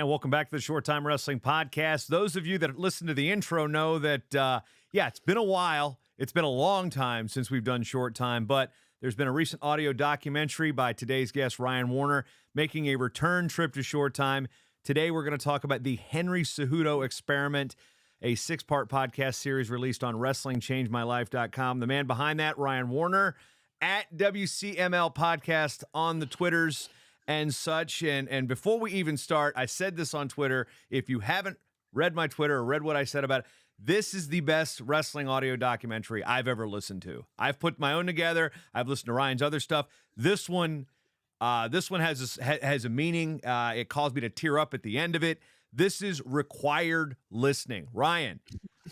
And welcome back to the Short Time Wrestling Podcast. Those of you that listen to the intro know that, it's been a while. It's been a long time since we've done Short Time, but there's been a recent audio documentary by today's guest, Ryan Warner, making a return trip to Short Time. Today, we're going to talk about the Henry Cejudo Experiment, a 6-part podcast series released on WrestlingChangeMyLife.com. The man behind that, Ryan Warner, at WCML Podcast on the Twitters and such. And before we even start, I said this on Twitter. If you haven't read my Twitter or read what I said about it, this is the best wrestling audio documentary I've ever listened to. I've put my own together. I've listened to Ryan's other stuff. This one has a meaning. It caused me to tear up at the end of it. This is required listening. Ryan,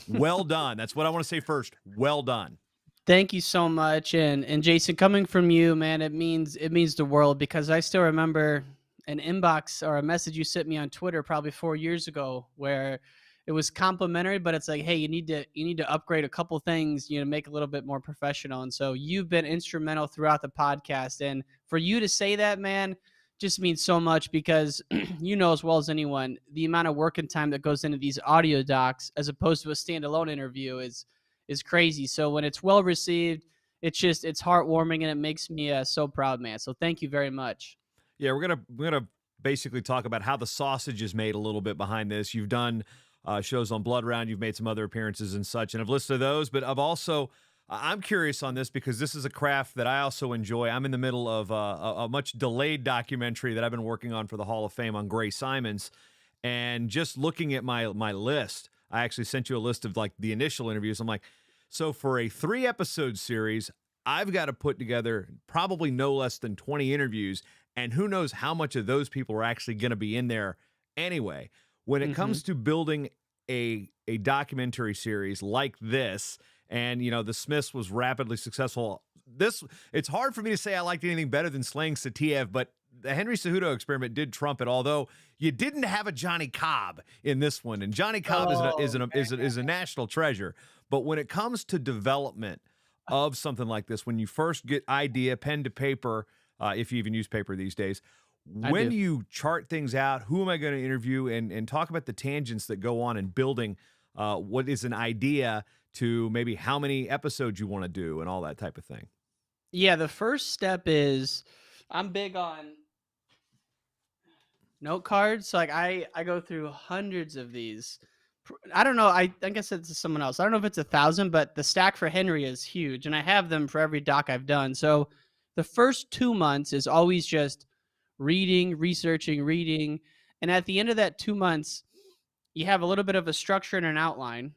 well done. That's what I want to say first. Well done. Thank you so much. And Jason, coming from you, man, it means the world, because I still remember an inbox or a message you sent me on Twitter probably 4 years ago where it was complimentary, but it's like, hey, you need to upgrade a couple things, make it a little bit more professional. And so you've been instrumental throughout the podcast. And for you to say that, man, just means so much, because you know as well as anyone, the amount of work and time that goes into these audio docs as opposed to a standalone interview is crazy. So when it's well received, it's heartwarming, and it makes me so proud, man. So thank you very much. Yeah, we're gonna basically talk about how the sausage is made a little bit behind this. You've done shows on Blood Round, you've made some other appearances and such, and I've listened to those. But I'm curious on this because this is a craft that I also enjoy. I'm in the middle of a much delayed documentary that I've been working on for the Hall of Fame on Gray Simons, and just looking at my list. I actually sent you a list of like the initial interviews. I'm like, so for a 3-episode series, I've got to put together probably no less than 20 interviews, and who knows how much of those people are actually going to be in there anyway. When it comes to building a documentary series like this, and the Smiths was rapidly successful. It's hard for me to say I liked anything better than Slaying Satiev, but the Henry Cejudo Experiment did trump it, although you didn't have a Johnny Cobb in this one, and Johnny Cobb is a national treasure. But when it comes to development of something like this, when you first get idea, pen to paper, if you even use paper these days, when you chart things out, who am I going to interview, and talk about the tangents that go on in building what is an idea to maybe how many episodes you want to do and all that type of thing. Yeah, the first step is I'm big on note cards. So like I go through hundreds of these. I don't know. I think I said to someone else. I don't know if it's 1,000, but the stack for Henry is huge, and I have them for every doc I've done. So the first 2 months is always just reading, researching, reading. And at the end of that 2 months, you have a little bit of a structure and an outline.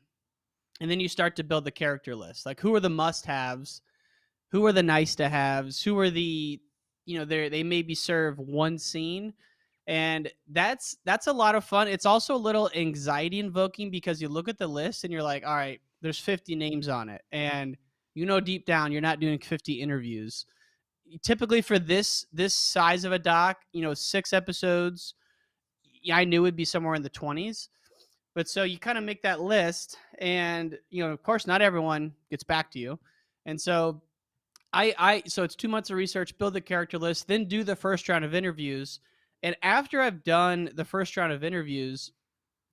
And then you start to build the character list. Like, who are the must-haves? Who are the nice-to-haves? Who are the, they maybe serve one scene. And that's a lot of fun. It's also a little anxiety-invoking because you look at the list and you're like, all right, there's 50 names on it. And deep down, you're not doing 50 interviews. Typically for this size of a doc, 6 episodes, I knew it'd be somewhere in the 20s. But so you kind of make that list, and of course, not everyone gets back to you, and so so it's 2 months of research, build the character list, then do the first round of interviews, and after I've done the first round of interviews,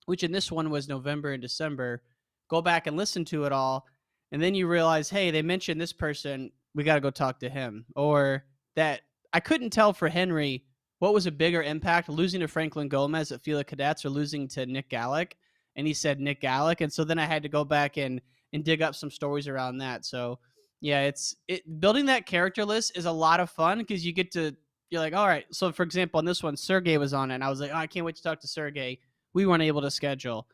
which in this one was November and December, go back and listen to it all, and then you realize, hey, they mentioned this person, we got to go talk to him, or that I couldn't tell for Henry what was a bigger impact, losing to Franklin Gomez at Fila Cadets or losing to Nick Gallick. And he said Nick Gallick. And so then I had to go back and dig up some stories around that. So yeah, building that character list is a lot of fun because you're like, all right. So for example, on this one, Sergey was on it. And I was like, oh, I can't wait to talk to Sergey. We weren't able to schedule,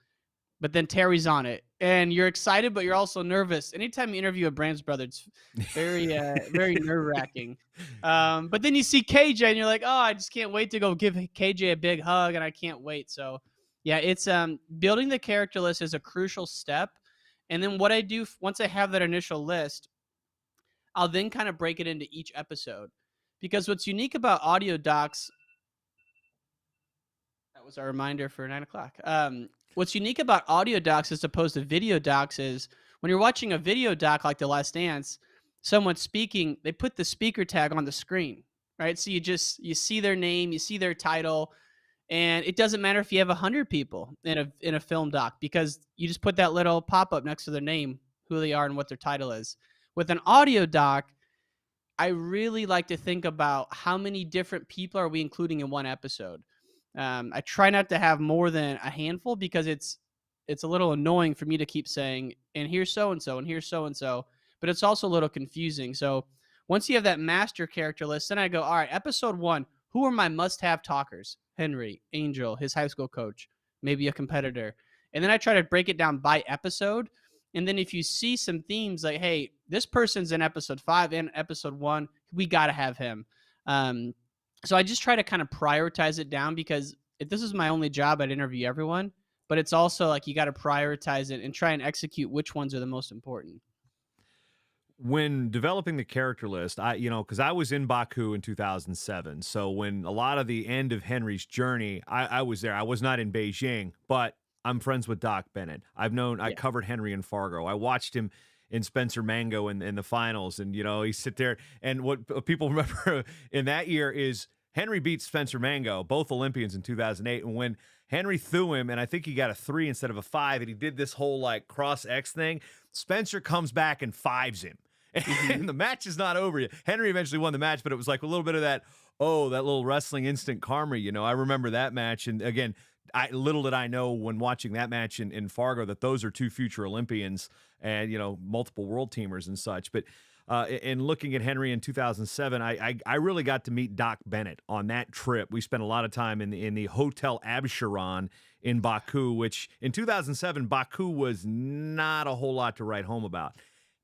but then Terry's on it and you're excited, but you're also nervous. Anytime you interview a Brands brother, it's very, very nerve wracking. But then you see KJ and you're like, oh, I just can't wait to go give KJ a big hug. And I can't wait. So yeah, it's building the character list is a crucial step. And then what I do once I have that initial list, I'll then kind of break it into each episode. Because what's unique about audio docs, that was our reminder for 9 o'clock. What's unique about audio docs as opposed to video docs is when you're watching a video doc like The Last Dance, someone's speaking, they put the speaker tag on the screen, right? So you see their name, you see their title, And it doesn't matter if you have 100 people in a film doc, because you just put that little pop up next to their name, who they are, and what their title is. With an audio doc, I really like to think about how many different people are we including in one episode. I try not to have more than a handful, because it's a little annoying for me to keep saying, and here's so and so, and here's so and so, but it's also a little confusing. So once you have that master character list, then I go, all right, episode one, who are my must-have talkers? Henry, Angel, his high school coach, maybe a competitor, and then I try to break it down by episode. And then if you see some themes like, hey, this person's in episode 5 and episode 1, we got to have him. Um, so I just try to kind of prioritize it down, because if this is my only job, I'd interview everyone. But it's also like you got to prioritize it and try and execute which ones are the most important. When developing the character list, because I was in Baku in 2007. So when a lot of the end of Henry's journey, I was there. I was not in Beijing, but I'm friends with Doc Bennett. I Yeah. covered Henry in Fargo. I watched him in Spencer Mango in the finals. And, he sit there. And what people remember in that year is Henry beat Spencer Mango, both Olympians in 2008. And when Henry threw him, and I think he got a 3 instead of a 5, and he did this whole like cross X thing, Spencer comes back and fives him. Hmm. And the match is not over yet. Henry eventually won the match, but it was like a little bit of that, that little wrestling instant karma. I remember that match. And again, little did I know when watching that match in Fargo that those are two future Olympians and, multiple world teamers and such. But in looking at Henry in 2007, I really got to meet Doc Bennett on that trip. We spent a lot of time in the Hotel Absheron in Baku, which in 2007, Baku was not a whole lot to write home about.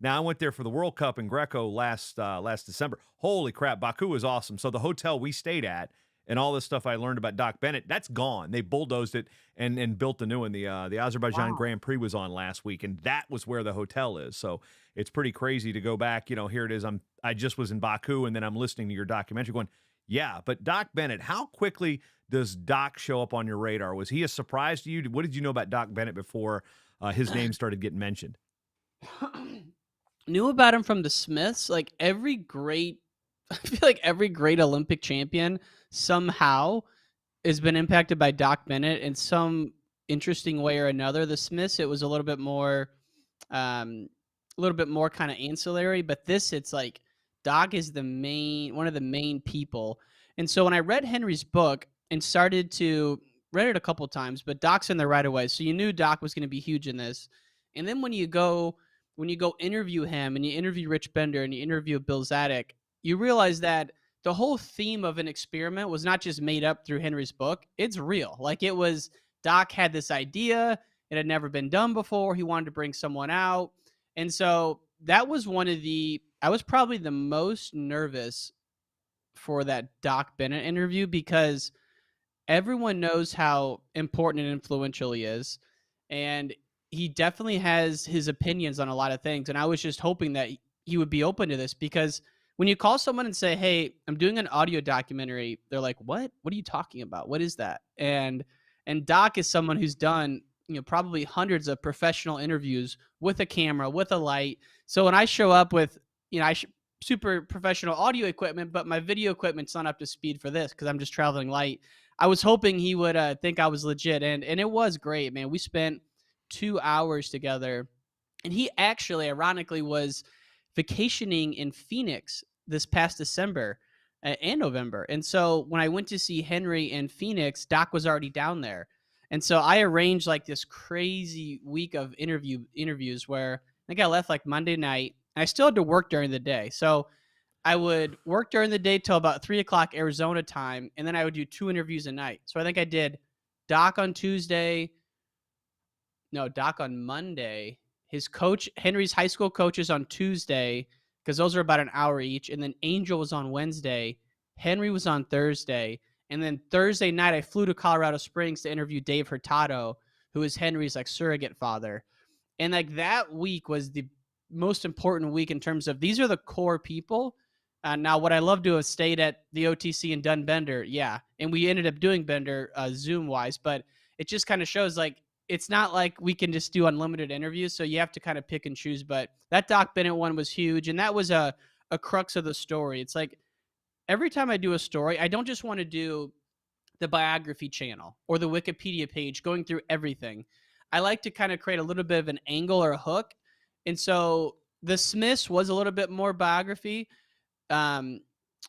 Now, I went there for the World Cup in Greco last December. Holy crap, Baku was awesome. So the hotel we stayed at and all this stuff I learned about Doc Bennett, that's gone. They bulldozed it and built a new one. The Azerbaijan Wow. Grand Prix was on last week, and that was where the hotel is. So it's pretty crazy to go back. Here it is. I just was in Baku, and then I'm listening to your documentary going, yeah, but Doc Bennett, how quickly does Doc show up on your radar? Was he a surprise to you? What did you know about Doc Bennett before his name started getting mentioned? Knew about him from the Smiths. Like every great, I feel like every great Olympic champion somehow has been impacted by Doc Bennett in some interesting way or another. The Smiths, it was a little bit more kind of ancillary, but this, it's like Doc is one of the main people. And so when I read Henry's book and read it a couple times, but Doc's in there right away. So you knew Doc was going to be huge in this. And then when you go interview him and you interview Rich Bender and you interview Bill Zadek, you realize that the whole theme of an experiment was not just made up through Henry's book. It's real. Like it was, Doc had this idea. It had never been done before. He wanted to bring someone out. And so that was I was probably the most nervous for that Doc Bennett interview, because everyone knows how important and influential he is. And he definitely has his opinions on a lot of things. And I was just hoping that he would be open to this, because when you call someone and say, hey, I'm doing an audio documentary, they're like, what are you talking about? What is that? And Doc is someone who's done, probably hundreds of professional interviews with a camera, with a light. So when I show up with, super professional audio equipment, but my video equipment's not up to speed for this because I'm just traveling light. I was hoping he would think I was legit, and it was great, man. We spent 2 hours together, and he actually, ironically, was vacationing in Phoenix this past December and November. And so when I went to see Henry in Phoenix, Doc was already down there. And so I arranged like this crazy week of interviews where I think I left like Monday night. And I still had to work during the day. So I would work during the day till about 3 o'clock Arizona time, and then I would do 2 interviews a night. So I think I did Doc on Tuesday. No, Doc on Monday. His coach, Henry's high school coaches on Tuesday, because those are about an hour each. And then Angel was on Wednesday. Henry was on Thursday. And then Thursday night, I flew to Colorado Springs to interview Dave Hurtado, who is Henry's like surrogate father. And like that week was the most important week in terms of these are the core people. Now, what I love to have stayed at the OTC and done Bender, yeah. And we ended up doing Bender Zoom wise, but it just kind of shows like it's not like we can just do unlimited interviews. So you have to kind of pick and choose. But that Doc Bennett one was huge. And that was a crux of the story. It's like every time I do a story, I don't just want to do the biography channel or the Wikipedia page, going through everything. I like to kind of create a little bit of an angle or a hook. And so the Smiths was a little bit more biography. Um,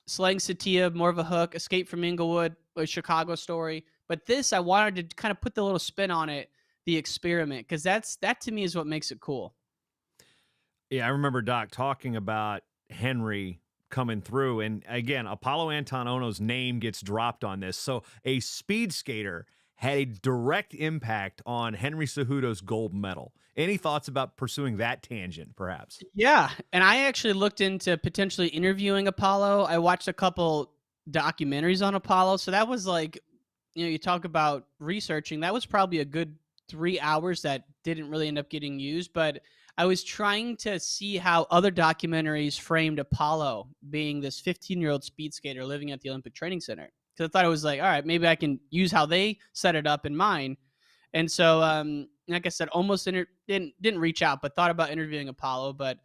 Slang Satia, more of a hook. Escape from Inglewood, a Chicago story. But this, I wanted to kind of put the little spin on it, the experiment, because that to me is what makes it cool. Yeah, I remember Doc talking about Henry coming through. And again, Apollo Antonono's name gets dropped on this. So a speed skater had a direct impact on Henry Cejudo's gold medal. Any thoughts about pursuing that tangent, perhaps? Yeah, and I actually looked into potentially interviewing Apollo. I watched a couple documentaries on Apollo, so that was like, you talk about researching. That was probably a good 3 hours that didn't really end up getting used. But I was trying to see how other documentaries framed Apollo being this 15-year-old speed skater living at the Olympic Training Center. Because I thought it was like, all right, maybe I can use how they set it up in mine. And so, like I said, almost didn't reach out, but thought about interviewing Apollo. But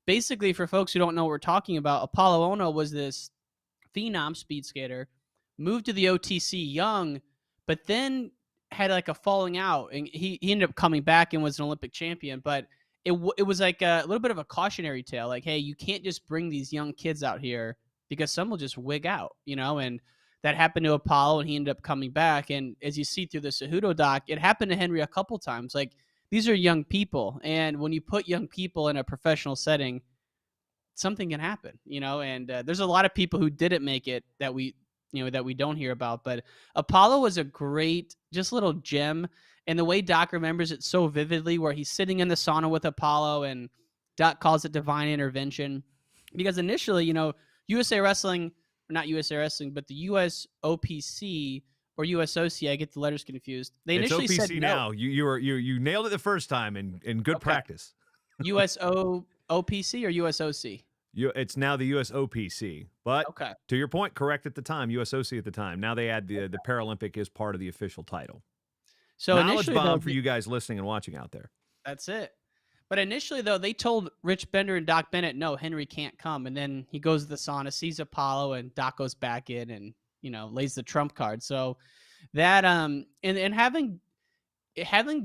basically, for folks who don't know what we're talking about, Apollo Ono was this phenom speed skater, moved to the OTC young, but then had like a falling out, and he ended up coming back and was an Olympic champion. But it was like a little bit of a cautionary tale, like, hey, you can't just bring these young kids out here because some will just wig out, and that happened to Apollo, and he ended up coming back. And as you see through the Cejudo doc, it happened to Henry a couple times. Like, these are young people, and when you put young people in a professional setting, something can happen, and there's a lot of people who didn't make it that we don't hear about. But Apollo was a great, just little gem. And the way Doc remembers it so vividly, where he's sitting in the sauna with Apollo, and Doc calls it divine intervention, because initially, USA Wrestling, or not USA Wrestling, but the US OPC or USOC, I get the letters confused. They It's initially OPC said no. now. You nailed it the first time in good Okay. practice. USO OPC or USOC? It's now the US OPC, but Okay. to your point, correct at the time, USOC at the time. Now they add the Paralympic as part of the official title. So Knowledge initially, bomb for you guys listening and watching out there. that's it. But initially, though, they told Rich Bender and Doc Bennett, no, Henry can't come. And then he goes to the sauna, sees Apollo, and Doc goes back in and, lays the trump card. So that, and having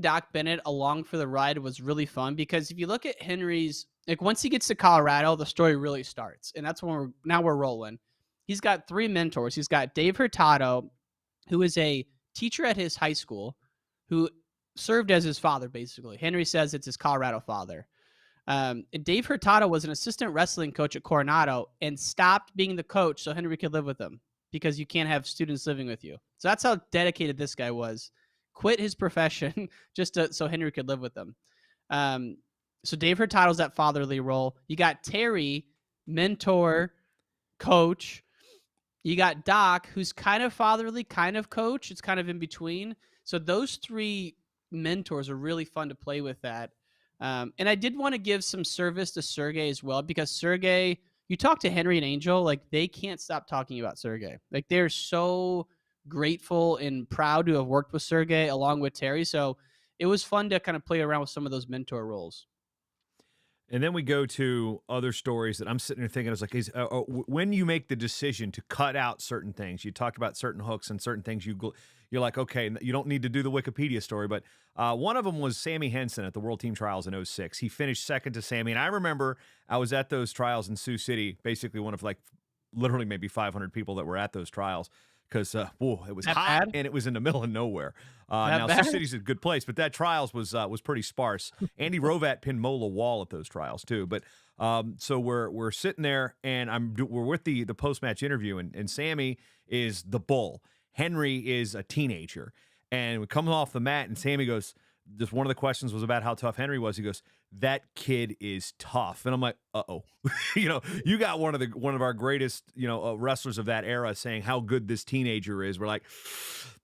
Doc Bennett along for the ride was really fun, because if you look at Henry's, like, once he gets to Colorado, the story really starts. And that's when we're rolling. He's got 3 mentors. He's got Dave Hurtado, who is a teacher at his high school, who served as his father, basically. Henry says it's his Colorado father. And Dave Hurtado was an assistant wrestling coach at Coronado and stopped being the coach so Henry could live with him, because you can't have students living with you. So that's how dedicated this guy was. Quit his profession just so Henry could live with them. So Dave Hurtado's that fatherly role. You got Terry, mentor, coach. You got Doc, who's kind of fatherly, kind of coach. It's kind of in between. So those 3 mentors are really fun to play with that. And I did want to give some service to Sergey as well, because Sergey, you talk to Henry and Angel, like, they can't stop talking about Sergey. Like, they're so grateful and proud to have worked with Sergey along with Terry. So it was fun to kind of play around with some of those mentor roles. And then we go to other stories that I'm sitting there thinking, I was like, when you make the decision to cut out certain things, you talked about certain hooks and certain things you're like, okay, you don't need to do the Wikipedia story, but one of them was Sammy Henson at the World Team Trials in 06. He finished second to Sammy, and I remember I was at those trials in Sioux City, basically one of like literally maybe 500 people that were at those trials, because it was That hot bad? and it was in the middle of nowhere. That Now bad? Sioux City's a good place, but that trials was pretty sparse. Andy Rovat pinned Mola Wall at those trials too. But so we're sitting there, and we're with the post match interview, and Sammy is the bull. Henry is a teenager, and we come off the mat, and Sammy goes, just one of the questions was about how tough Henry was. He goes, that kid is tough. And I'm like, uh-oh. You got one of our greatest, wrestlers of that era saying how good this teenager is. We're like,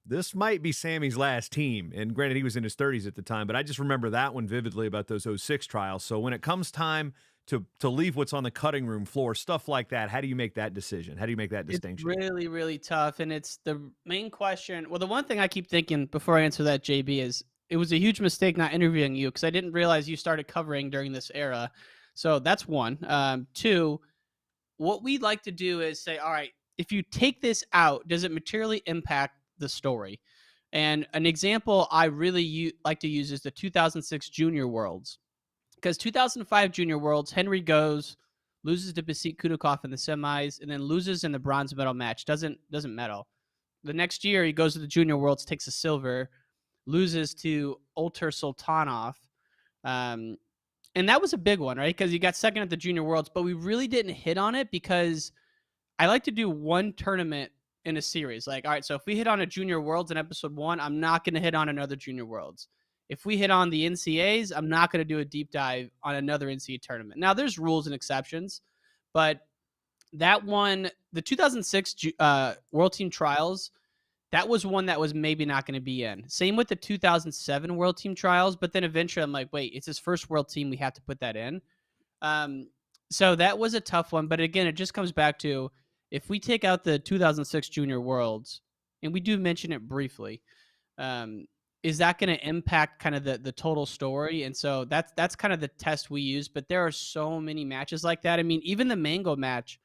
this might be Sammy's last team. And granted, he was in his 30s at the time, but I just remember that one vividly about those 06 trials. So when it comes time to leave what's on the cutting room floor, stuff like that, how do you make that decision? How do you make that distinction? It's really, really tough. And it's the main question. Well, the one thing I keep thinking before I answer that, JB, is it was a huge mistake not interviewing you, because I didn't realize you started covering during this era. So that's one. 2, what we'd like to do is say, all right, if you take this out, does it materially impact the story. And an example I really like to use is the 2006 Junior Worlds, because 2005 Junior Worlds, Henry goes, loses to Basit Kudakov in the semis, and then loses in the bronze medal match. Doesn't medal. The next year, he goes to the Junior Worlds, takes a silver, loses to Ulter Sultanov. Um, and that was a big one, right? Because he got second at the Junior Worlds, but we really didn't hit on it because I like to do one tournament in a series. Like, all right, so if we hit on a Junior Worlds in episode 1, I'm not going to hit on another Junior Worlds. If we hit on the NCAs, I'm not going to do a deep dive on another NCAA tournament. Now, there's rules and exceptions, but that one, the 2006 World Team Trials, that was one that was maybe not going to be in. Same with the 2007 World Team Trials, but then eventually I'm like, wait, it's his first World Team. We have to put that in. So that was a tough one. But again, it just comes back to, if we take out the 2006 Junior Worlds, and we do mention it briefly, is that going to impact kind of the total story? And so that's kind of the test we use. But there are so many matches like that. I mean, even the Mango match,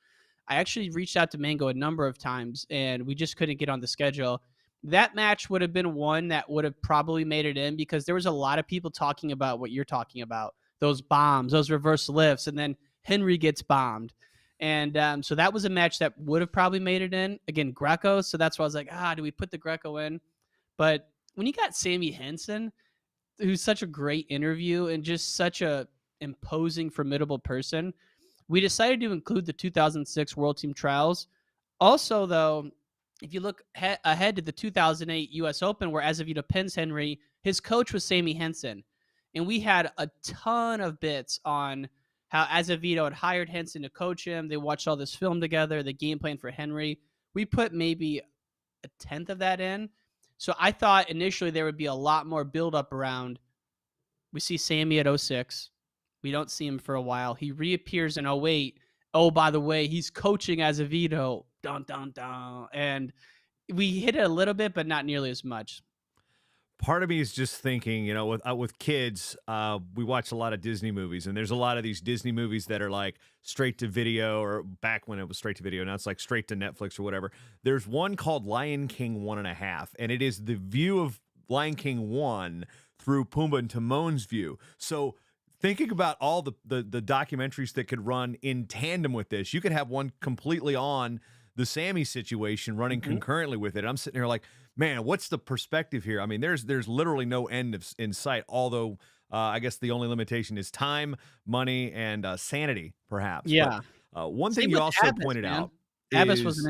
I actually reached out to Mango a number of times, and we just couldn't get on the schedule. That match would have been one that would have probably made it in, because there was a lot of people talking about what you're talking about, those bombs, those reverse lifts, and then Henry gets bombed. And so that was a match that would have probably made it in. Again, Greco, so that's why I was like, do we put the Greco in? But when you got Sammy Henson, who's such a great interview and just such a imposing, formidable person, we decided to include the 2006 World Team Trials. Also, though, if you look ahead to the 2008 U.S. Open, where Azevedo pins Henry, his coach was Sammy Henson. And we had a ton of bits on how Azevedo had hired Henson to coach him. They watched all this film together, the game plan for Henry. We put maybe a tenth of that in. So I thought initially there would be a lot more buildup around. We see Sammy at 06. We don't see him for a while. He reappears in 08. Oh, by the way, he's coaching Azevedo. Dun, dun, dun. And we hit it a little bit, but not nearly as much. Part of me is just thinking, with kids, we watch a lot of Disney movies, and there's a lot of these Disney movies that are like straight to video, or back when it was straight to video, now it's like straight to Netflix or whatever. There's one called Lion King 1.5, and it is the view of Lion King 1 through Pumbaa and Timon's view. So thinking about all the documentaries that could run in tandem with this, you could have one completely on the Sammy situation running concurrently with it. I'm sitting here like, man, what's the perspective here? I mean, there's literally no end in sight, although I guess the only limitation is time, money, and sanity, perhaps. Yeah. But one thing you also pointed out Abbas was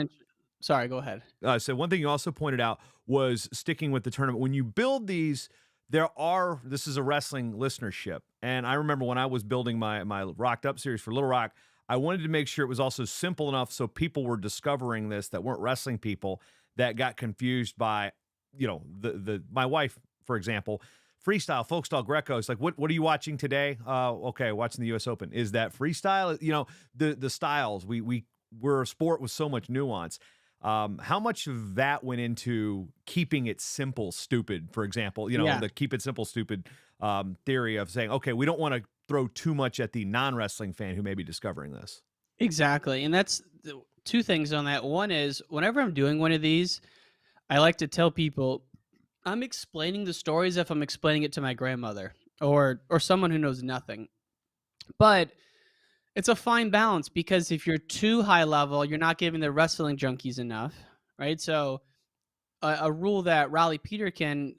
sorry, go ahead. So one thing you also pointed out was sticking with the tournament. When you build these, this is a wrestling listenership. And I remember when I was building my Rocked Up series for Little Rock, I wanted to make sure it was also simple enough so people were discovering this that weren't wrestling people, that got confused by, my wife, for example, freestyle, folk style, Greco. It's like, what are you watching today? Okay, watching the U.S. Open. Is that freestyle? The styles. We're a sport with so much nuance. How much of that went into keeping it simple, stupid, for example, the keep it simple, stupid theory of saying, okay, we don't want to throw too much at the non-wrestling fan who may be discovering this. Exactly. And that's two things on that. One is, whenever I'm doing one of these, I like to tell people I'm explaining the story as if I'm explaining it to my grandmother or someone who knows nothing. But it's a fine balance, because if you're too high level, you're not giving the wrestling junkies enough, right? So a rule that Raleigh Peterkin,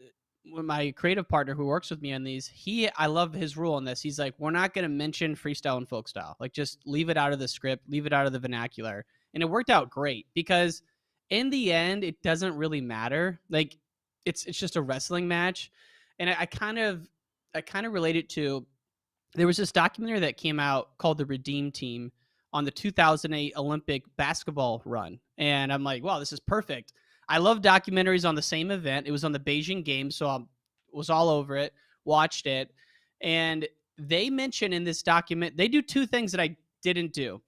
my creative partner who works with me on these, I love his rule on this. He's like, we're not going to mention freestyle and folk style. Like, just leave it out of the script, leave it out of the vernacular. And it worked out great, because in the end, it doesn't really matter. Like, it's just a wrestling match. And I kind of relate it to, there was this documentary that came out called The Redeem Team on the 2008 Olympic basketball run. And I'm like, wow, this is perfect. I love documentaries on the same event. It was on the Beijing Games, so I was all over it, watched it. And they mention in this document, they do two things that I didn't do.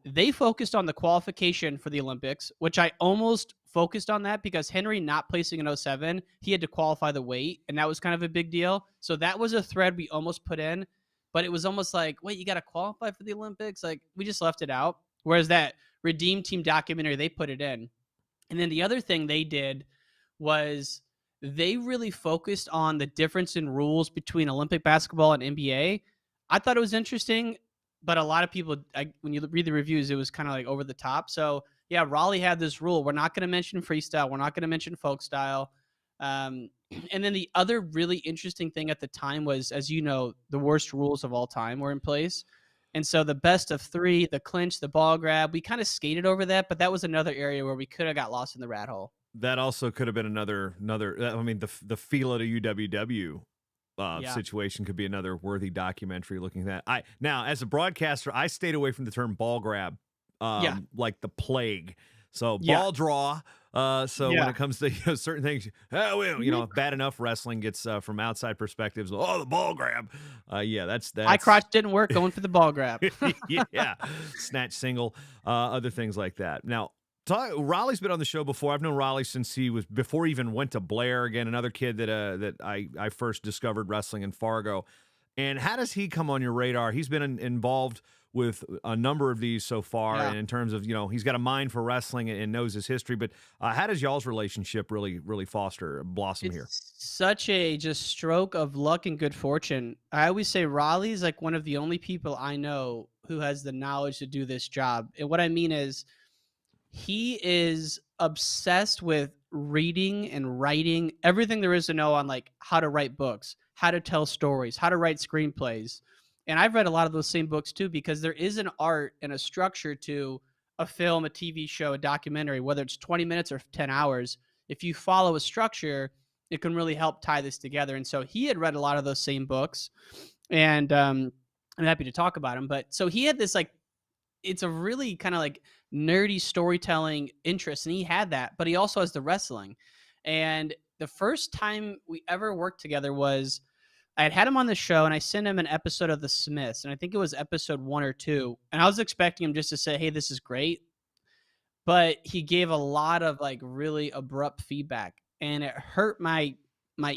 They focused on the qualification for the Olympics, which I almost focused on that, because Henry not placing in 07, he had to qualify the weight, and that was kind of a big deal. So that was a thread we almost put in, but it was almost like, wait, you got to qualify for the Olympics? Like, we just left it out. Whereas that Redeem Team documentary, they put it in. And then the other thing they did was they really focused on the difference in rules between Olympic basketball and NBA. I thought it was interesting, but a lot of people, when you read the reviews, it was kind of like over the top. So yeah, Raleigh had this rule: we're not going to mention freestyle, we're not going to mention folk style. Um, and then the other really interesting thing at the time was, as you know, the worst rules of all time were in place. And so the best of three, the clinch, the ball grab, we kind of skated over that, but that was another area where we could have got lost in the rat hole. That also could have been another. I mean, the feel of the UWW Yeah. situation could be another worthy documentary looking at that. I now as a broadcaster, I stayed away from the term ball grab, Yeah. like the plague. So Yeah. ball draw. So when Yeah. it comes to certain things, well, bad enough wrestling gets from outside perspectives. Oh, the ball grab. Yeah, High that's crotch didn't work, going for the ball grab. yeah, snatch single, other things like that. Now, Raleigh's been on the show before. I've known Raleigh since he was before he even went to Blair. Again, another kid that I first discovered wrestling in Fargo. And how does he come on your radar? He's been involved with a number of these so far, Yeah. and in terms of he's got a mind for wrestling and knows his history. But how does y'all's relationship really foster blossom here? It's such a just stroke of luck and good fortune. I always say Raleigh's like one of the only people I know who has the knowledge to do this job. And what I mean is he is obsessed with reading and writing everything there is to know on like how to write books, how to tell stories, how to write screenplays. And I've read a lot of those same books too, because there is an art and a structure to a film, a TV show, a documentary, whether it's 20 minutes or 10 hours. If you follow a structure, it can really help tie this together. And so he had read a lot of those same books, and I'm happy to talk about him. But so he had this like, it's a really kind of like nerdy storytelling interest, and he had that, but he also has the wrestling. And the first time we ever worked together was I had him on the show, and I sent him an episode of The Smiths, and I think it was episode 1 or 2, and I was expecting him just to say, "Hey, this is great," but he gave a lot of like really abrupt feedback, and it hurt my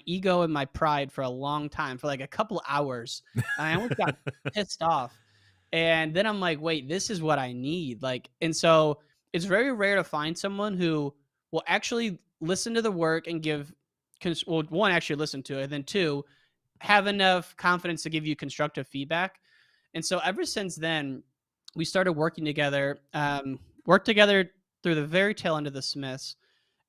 ego and my pride for a long time, for like a couple hours. And I almost got pissed off. And then I'm like, wait, this is what I need. Like, and so it's very rare to find someone who will actually listen to the work and give, well, one, actually listen to it, and then two, have enough confidence to give you constructive feedback. And so ever since then, we started working together, worked together through the very tail end of the Smiths.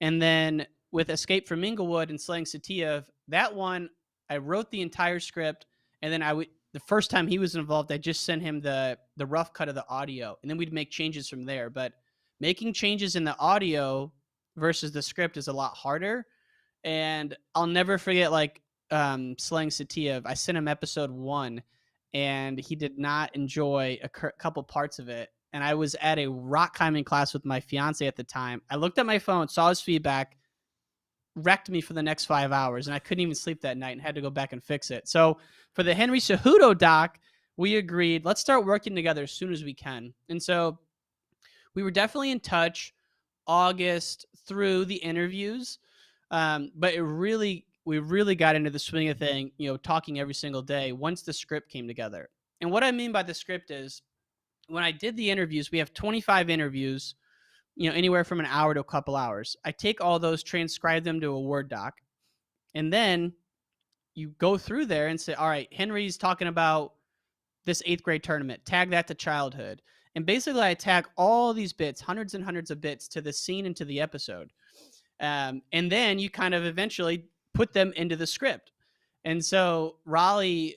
And then with Escape from Inglewood and Slaying Sativa, that one, I wrote the entire script. And then the first time he was involved, I just sent him the rough cut of the audio, and then we'd make changes from there. But making changes in the audio versus the script is a lot harder. And I'll never forget, like, Slaying Sativa. I sent him episode 1, and he did not enjoy a couple parts of it. And I was at a rock climbing class with my fiance at the time. I looked at my phone, saw his feedback, wrecked me for the next 5 hours, and I couldn't even sleep that night and had to go back and fix it. So for the Henry Cejudo doc, we agreed, let's start working together as soon as we can. And so we were definitely in touch August through the interviews. But we really got into the swing of thing, talking every single day once the script came together. And what I mean by the script is, when I did the interviews, we have 25 interviews, anywhere from an hour to a couple hours. I take all those, transcribe them to a Word doc, and then you go through there and say, all right, Henry's talking about this 8th grade tournament, tag that to childhood. And basically I tag all these bits, hundreds and hundreds of bits, to the scene and to the episode. And then you kind of eventually put them into the script. And so Raleigh,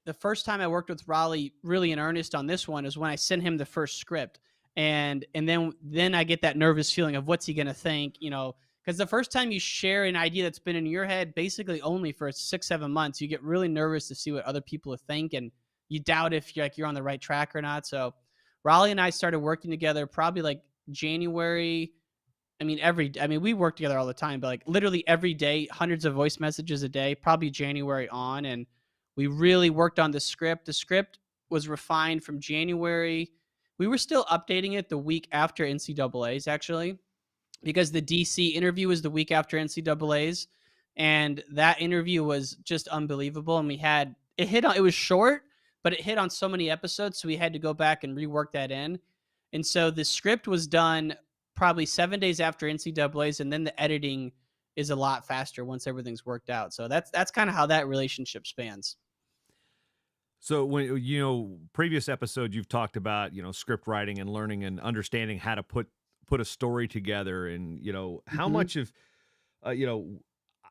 the first time I worked with Raleigh really in earnest on this one is when I sent him the first script. And then I get that nervous feeling of what's he going to think, because the first time you share an idea that's been in your head basically only for 6-7 months, you get really nervous to see what other people think, and you doubt if you're on the right track or not. So Raleigh and I started working together probably like January. We work together all the time, but like literally every day, hundreds of voice messages a day, probably January on. And we really worked on the script. The script was refined from January. We were still updating it the week after NCAA's, actually, because the DC interview was the week after NCAA's. And that interview was just unbelievable. And it was short, but it hit on so many episodes. So we had to go back and rework that in. And so the script was done probably 7 days after NCAA's, and then the editing is a lot faster once everything's worked out. So that's kind of how that relationship spans. So when previous episode you've talked about, script writing and learning and understanding how to put a story together and, how Hmm. much of uh, you know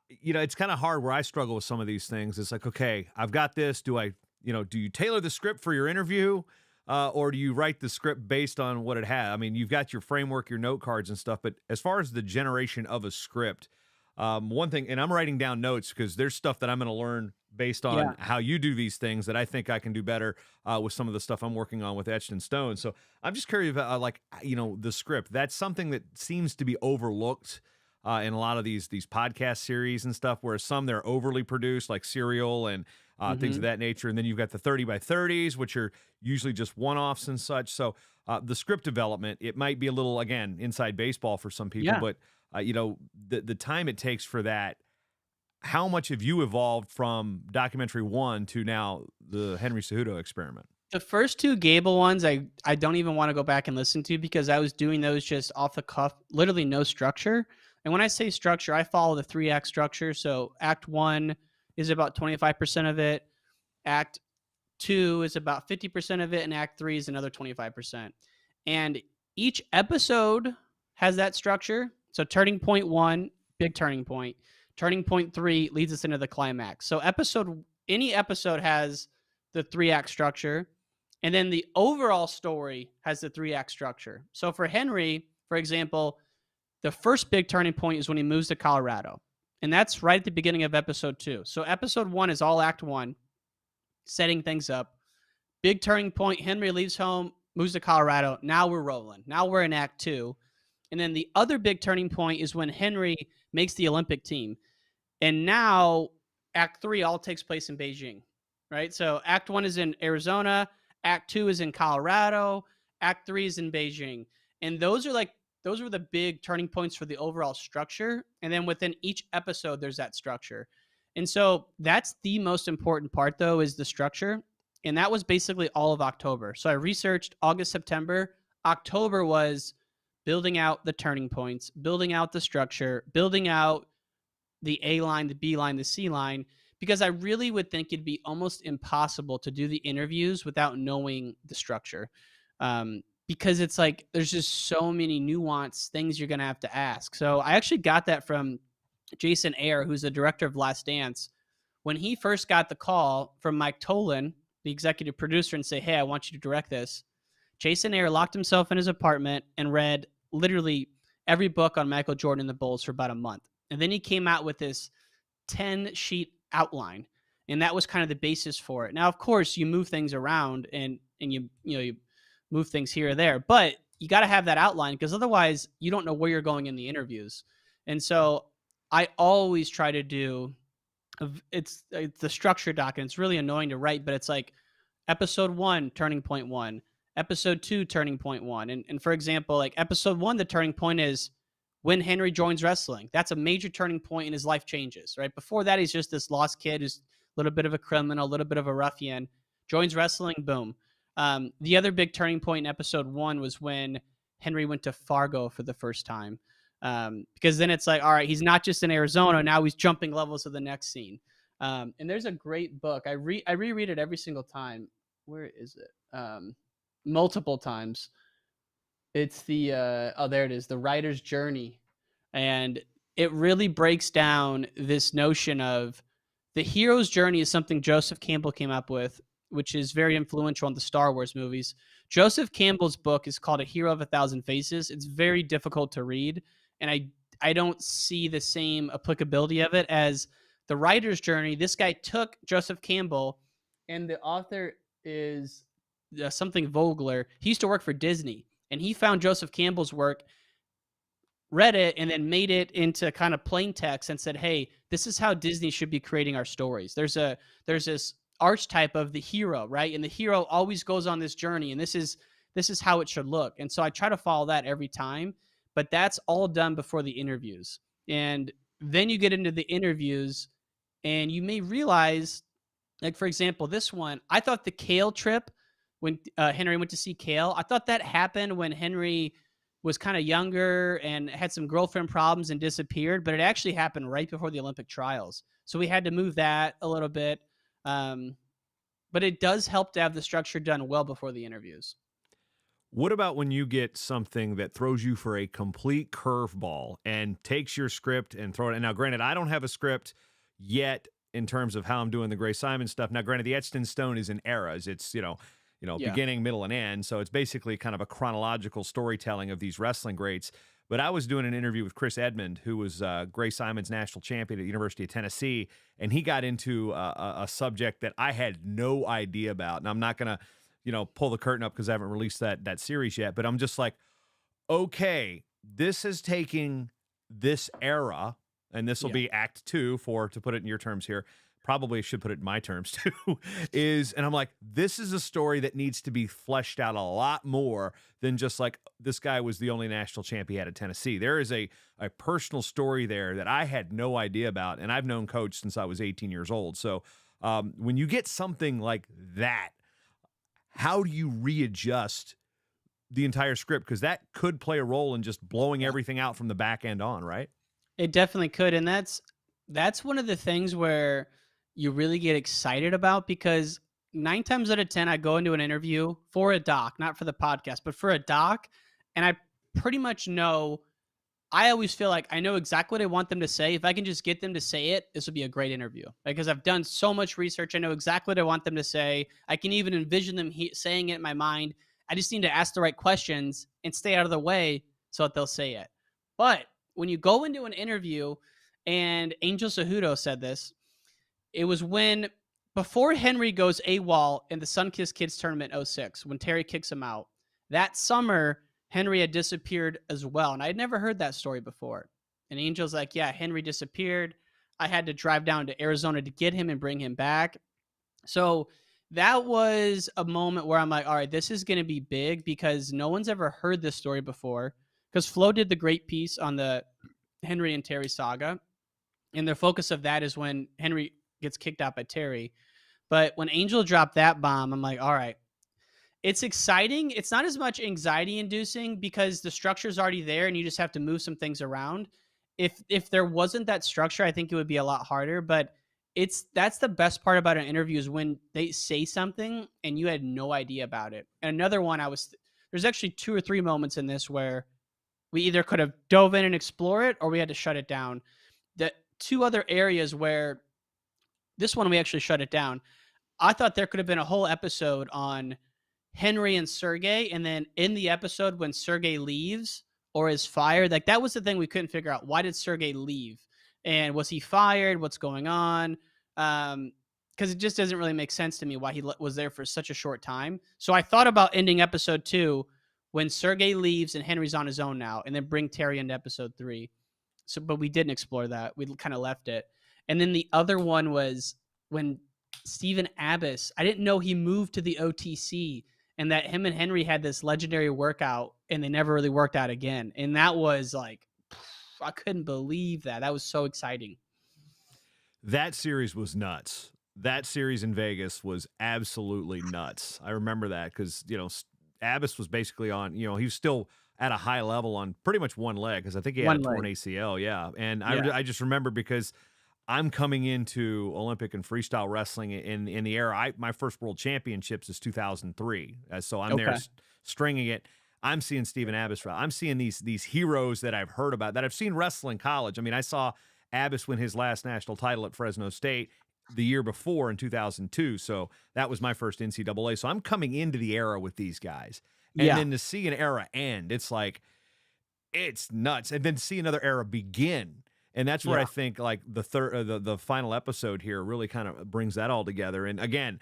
it's kind of hard where I struggle with some of these things. It's like, okay, I've got this. Do you tailor the script for your interview? Or do you write the script based on what it had? I mean, you've got your framework, your note cards and stuff, but as far as the generation of a script, one thing, and I'm writing down notes because there's stuff that I'm going to learn based Yeah. on how you do these things that I think I can do better with some of the stuff I'm working on with Etched in Stone. So I'm just curious about, the script. That's something that seems to be overlooked in a lot of these podcast series and stuff, where some they're overly produced, like Serial and things of Hmm. that nature. And then you've got the 30 by 30s, which are usually just one offs and such. So the script development, it might be a little, again, inside baseball for some people, Yeah. but the time it takes for that. How much have you evolved from documentary one to now the Henry Cejudo Experiment? The first two Gable ones, I don't even want to go back and listen to because I was doing those just off the cuff, literally no structure. And when I say structure, I follow the three act structure. So Act One is about 25% of it. Act Two is about 50% of it, and Act Three is another 25%. And each episode has that structure. So turning point one, big turning point. Turning point three leads us into the climax. So any episode has the three act structure, and then the overall story has the three act structure. So for Henry, for example, the first big turning point is when he moves to Colorado. And that's right at the beginning of episode two. So episode one is all act one, setting things up. Big turning point. Henry leaves home, moves to Colorado. Now we're rolling. Now we're in act two. And then the other big turning point is when Henry makes the Olympic team. And now act three all takes place in Beijing, right? So act one is in Arizona. Act two is in Colorado. Act three is in Beijing. And those were the big turning points for the overall structure. And then within each episode, there's that structure. And so that's the most important part, though, is the structure. And that was basically all of October. So I researched August, September. October was building out the turning points, building out the structure, building out the A line, the B line, the C line, because I really would think it'd be almost impossible to do the interviews without knowing the structure. Because it's like there's just so many nuanced things you're going to have to ask. So I actually got that from Jason Ayer, who's the director of Last Dance. When he first got the call from Mike Tolan, the executive producer, and say, "Hey, I want you to direct this," Jason Ayer locked himself in his apartment and read literally every book on Michael Jordan and the Bulls for about a month. And then he came out with this 10-sheet outline. And that was kind of the basis for it. Now, of course, you move things around and you move things here or there, but you got to have that outline because otherwise you don't know where you're going in the interviews. And so I always try to do it's the structure doc, and it's really annoying to write, but it's like episode one, turning point one, episode two, turning point one. And for example, like episode one, the turning point is when Henry joins wrestling. That's a major turning point and his life changes, right? Before that, he's just this lost kid who's a little bit of a criminal, a little bit of a ruffian, joins wrestling, boom. The other big turning point in episode one was when Henry went to Fargo for the first time. Because then it's like, all right, he's not just in Arizona. Now he's jumping levels to the next scene. And there's a great book. I reread it every single time. Where is it? Multiple times. It's the there it is, The Writer's Journey. And it really breaks down this notion of the hero's journey is something Joseph Campbell came up with, which is very influential on the Star Wars movies. Joseph Campbell's book is called A Hero of a Thousand Faces. It's very difficult to read, and I don't see the same applicability of it as the writer's journey. This guy took Joseph Campbell, and the author is something Vogler. He used to work for Disney, and he found Joseph Campbell's work, read it, and then made it into kind of plain text and said, "Hey, this is how Disney should be creating our stories." There's this archetype of the hero, right? And the hero always goes on this journey, and this is how it should look. And so I try to follow that every time, but that's all done before the interviews. And then you get into the interviews, and you may realize, like for example, this one, I thought the Kale trip when Henry went to see Kale, I thought that happened when Henry was kind of younger and had some girlfriend problems and disappeared, but it actually happened right before the Olympic trials. So we had to move that a little bit. Um, but it does help to have the structure done well before the interviews. What about when you get something that throws you for a complete curveball and takes your script and throw it? And now, granted, I don't have a script yet in terms of how I'm doing the Gray Simon stuff. Now, granted, the Etched in Stone is in eras. It's Yeah. beginning, middle, and end. So it's basically kind of a chronological storytelling of these wrestling greats. But I was doing an interview with Chris Edmond, who was Gray Simon's national champion at the University of Tennessee, and he got into a subject that I had no idea about. And I'm not going to pull the curtain up because I haven't released that series yet. But I'm just like, okay, this is taking this era, and this will Yeah. be Act Two to put it in your terms here. Probably should put it in my terms too. And I'm like, this is a story that needs to be fleshed out a lot more than just like this guy was the only national champ he had at Tennessee. There is a personal story there that I had no idea about, and I've known Coach since I was 18 years old. So when you get something like that, how do you readjust the entire script? Because that could play a role in just blowing Yeah. everything out from the back end on, right? It definitely could, and that's one of the things where you really get excited about because 9 times out of 10 I go into an interview for a doc, not for the podcast, but for a doc, and I pretty much know I always feel like I know exactly what I want them to say. If I can just get them to say it, this will be a great interview because I've done so much research. I know exactly what I want them to say. I can even envision them saying it in my mind. I just need to ask the right questions and stay out of the way so that they'll say it. But when you go into an interview, and Angel Cejudo said this, it was when before Henry goes AWOL in the Sunkissed Kids tournament in '06, when Terry kicks him out. That summer, Henry had disappeared as well. And I had never heard that story before. And Angel's like, yeah, Henry disappeared. I had to drive down to Arizona to get him and bring him back. So that was a moment where I'm like, all right, this is going to be big because no one's ever heard this story before. Because Flo did the great piece on the Henry and Terry saga. And the focus of that is when Henry gets kicked out by Terry. But when Angel dropped that bomb, I'm like, all right, it's exciting. It's not as much anxiety inducing because the structure's already there and you just have to move some things around. If there wasn't that structure, I think it would be a lot harder, but that's the best part about an interview is when they say something and you had no idea about it. And another one there's actually 2 or 3 moments in this where we either could have dove in and explore it or we had to shut it down. The 2 other areas where this one we actually shut it down. I thought there could have been a whole episode on Henry and Sergey, and then in the episode when Sergey leaves or is fired, like that was the thing we couldn't figure out. Why did Sergey leave? And was he fired? What's going on? Because it just doesn't really make sense to me why he was there for such a short time. So I thought about ending episode 2 when Sergey leaves and Henry's on his own now, and then bring Terry into episode 3. So, but we didn't explore that. We kind of left it. And then the other one was when Stephen Abbas. I didn't know he moved to the OTC and that him and Henry had this legendary workout and they never really worked out again. And that was like, I couldn't believe that. That was so exciting. That series was nuts. That series in Vegas was absolutely nuts. I remember that because, Abbas was basically on, he was still at a high level on pretty much one leg because I think he had One a torn leg. ACL. Yeah. And Yeah. I just remember because I'm coming into Olympic and freestyle wrestling in the era. My first world championships is 2003. So I'm there Okay. stringing it. I'm seeing Stephen Abbas. I'm seeing these heroes that I've heard about that I've seen wrestle in college. I mean, I saw Abbas win his last national title at Fresno State the year before in 2002. So that was my first NCAA. So I'm coming into the era with these guys. And Yeah. then to see an era end, it's like, it's nuts. And then to see another era begin. And that's where Yeah. I think like the final episode here really kind of brings that all together. And again,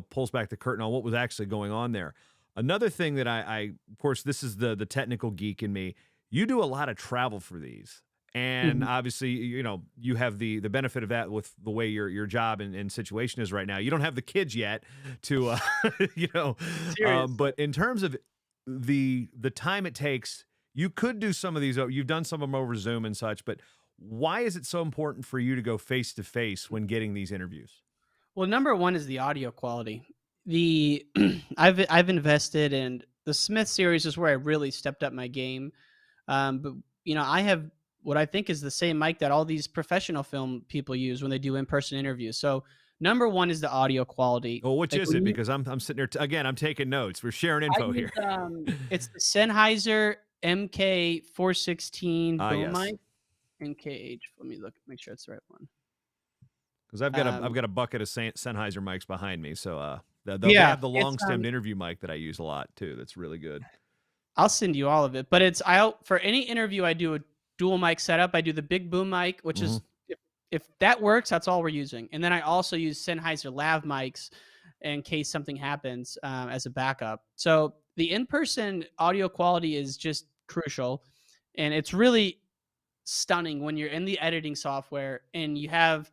pulls back the curtain on what was actually going on there. Another thing that I of course, this is the technical geek in me. You do a lot of travel for these. And Mhm. obviously, you have the benefit of that with the way your job and situation is right now. You don't have the kids yet to, Serious. but in terms of the time it takes, you could do some of these. You've done some of them over Zoom and such, but why is it so important for you to go face to face when getting these interviews? Well, number one is the audio quality. The I've invested in The Smith series is where I really stepped up my game. But I have what I think is the same mic that all these professional film people use when they do in-person interviews. So number one is the audio quality. Well, which Like is when it? you, Because I'm sitting there again. I'm taking notes. We're sharing I info use here. it's the Sennheiser MK416 Ah, boom yes. mic. MKH. Let me look, make sure it's the right one. Because I've Um, got a bucket of Sennheiser mics behind me. So they yeah, have the it's long stemmed interview mic that I use a lot too. That's really good. I'll send you all of it. But I for any interview I do a dual mic setup. I do the big boom mic, which Hmm. is if that works, that's all we're using. And then I also use Sennheiser lav mics in case something happens as a backup. So the in-person audio quality is just crucial, and it's really stunning when you're in the editing software and you have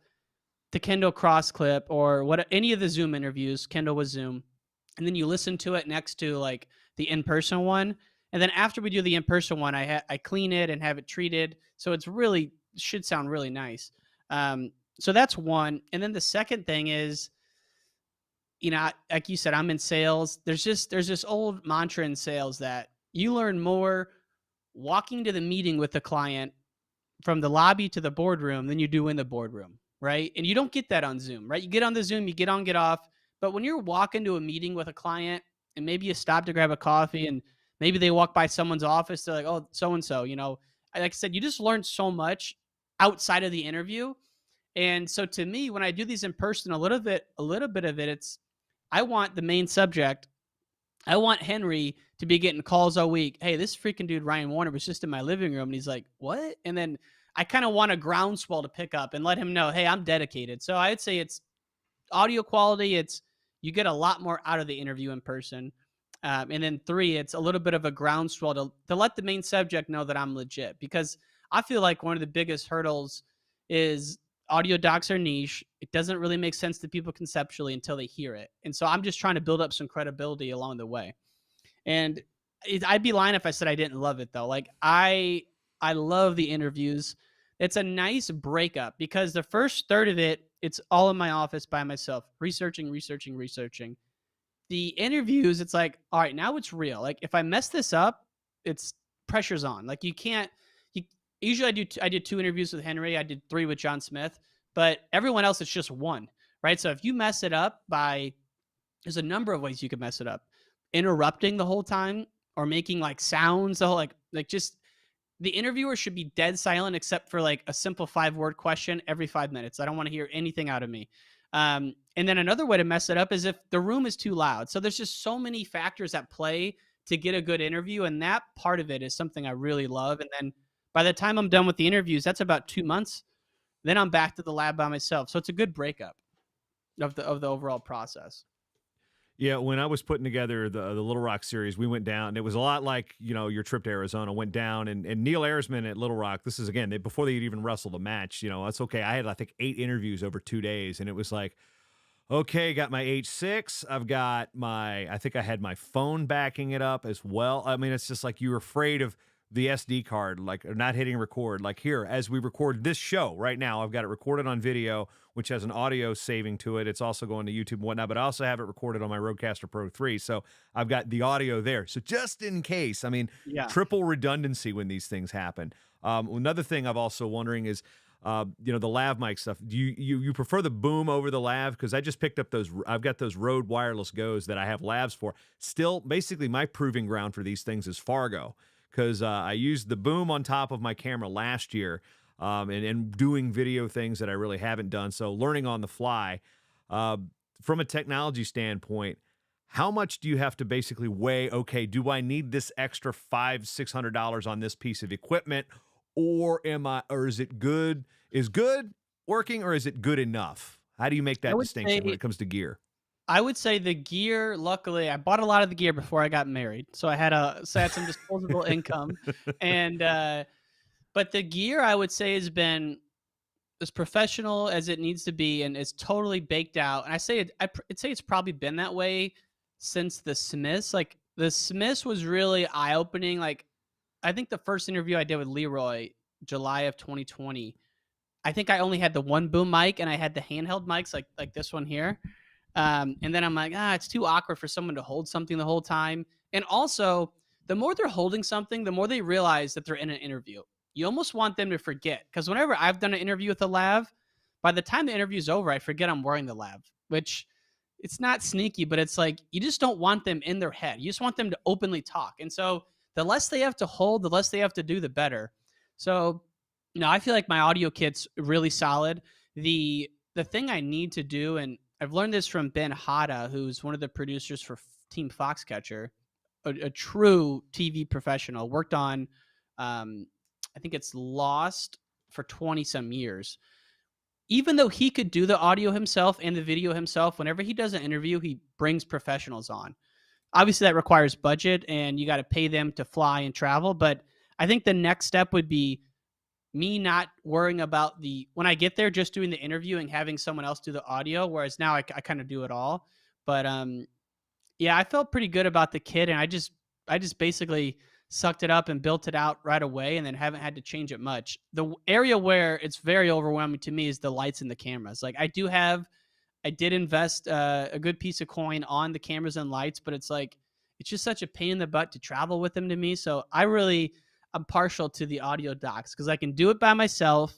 the Kindle cross clip or what any of the Zoom interviews. Kindle was Zoom, and then you listen to it next to like the in-person one, and then after we do the in-person one, I clean it and have it treated, so it's really should sound really nice. So that's one, and then the second thing is, like you said, I'm in sales. There's this old mantra in sales that you learn more walking to the meeting with the client from the lobby to the boardroom than you do in the boardroom, right? And you don't get that on Zoom, right? You get on the Zoom, you get on, get off. But when you're walking to a meeting with a client and maybe you stop to grab a coffee and maybe they walk by someone's office, they're like, oh, so and so, like I said, you just learn so much outside of the interview. And so to me, when I do these in person, a little bit of it, it's I want the main subject. I want Henry to be getting calls all week. Hey, this freaking dude Ryan Warner was just in my living room, and he's like, "What?" And then I kind of want a groundswell to pick up and let him know, "Hey, I'm dedicated." So I'd say it's audio quality. It's you get a lot more out of the interview in person, and then three, it's a little bit of a groundswell to let the main subject know that I'm legit, because I feel like one of the biggest hurdles is audio docs are niche. It doesn't really make sense to people conceptually until they hear it, and so I'm just trying to build up some credibility along the way. And I'd be lying if I said I didn't love it though. Like I love the interviews. It's a nice breakup because the first third of it, it's all in my office by myself, researching, researching, researching. The interviews, it's like, all right, now it's real. Like if I mess this up, it's pressure's on. Like you can't. You, usually I did two interviews with Henry. I did three with John Smith, but everyone else it's just one, right? So if you mess it up by there's a number of ways you could mess it up. Interrupting the whole time or making like sounds the whole like just the interviewer should be dead silent except for like a simple 5-word question every 5 minutes. I don't want to hear anything out of me. And then another way to mess it up is if the room is too loud. So there's just so many factors at play to get a good interview. And that part of it is something I really love. And then by the time I'm done with the interviews, that's about 2 months. Then I'm back to the lab by myself. So it's a good breakup of the overall process. Yeah, when I was putting together the Little Rock series, we went down. It was a lot like your trip to Arizona. Went down and Neil Ayresman at Little Rock. This is again before they'd even wrestled a match. That's okay. I had I think 8 interviews over 2 days, and it was like, okay, got my H6. I've got I think I had my phone backing it up as well. I mean, it's just like you're afraid of the SD card, like not hitting record. Like here, as we record this show right now, I've got it recorded on video, which has an audio saving to it. It's also going to YouTube and whatnot, but I also have it recorded on my Rodecaster Pro 3. So I've got the audio there. So just in case, I mean, Yeah. triple redundancy when these things happen. Another thing I've also wondering is, the lav mic stuff. Do you prefer the boom over the lav? Because I just picked up those. I've got those Rode Wireless Go's that I have lavs for. Still, basically, my proving ground for these things is Fargo, because I used the boom on top of my camera last year, and doing video things that I really haven't done. So learning on the fly. From a technology standpoint, how much do you have to basically weigh? Okay, do I need this extra $500-$600 on this piece of equipment, or is it good? Is good working, or is it good enough? How do you make I that would distinction when say it comes to gear? I would say the gear, luckily, I bought a lot of the gear before I got married. So I had some disposable income. And but the gear I would say has been as professional as it needs to be and is totally baked out. And I'd say it's probably been that way since the Smiths. Like the Smiths was really eye-opening. Like I think the first interview I did with Leroy, July of 2020, I think I only had the one boom mic and I had the handheld mics like this one here. And then I'm like, it's too awkward for someone to hold something the whole time. And also, the more they're holding something, the more they realize that they're in an interview. You almost want them to forget, because whenever I've done an interview with a lav, by the time the interview's over, I forget I'm wearing the lav, which it's not sneaky, but it's like you just don't want them in their head. You just want them to openly talk. And so the less they have to hold, the less they have to do, the better. So, I feel like my audio kit's really solid. The thing I need to do, and I've learned this from Ben Hada, who's one of the producers for Team Foxcatcher, a true TV professional, worked on, I think it's Lost for 20 some years. Even though he could do the audio himself and the video himself, whenever he does an interview, he brings professionals on. Obviously, that requires budget and you got to pay them to fly and travel. But I think the next step would be me not worrying about when I get there, just doing the interview and having someone else do the audio. Whereas now I kind of do it all. But yeah, I felt pretty good about the kit, and I just basically sucked it up and built it out right away, and then haven't had to change it much. The area where it's very overwhelming to me is the lights and the cameras. Like I did invest a good piece of coin on the cameras and lights, but it's just such a pain in the butt to travel with them to me. So I'm partial to the audio docs because I can do it by myself.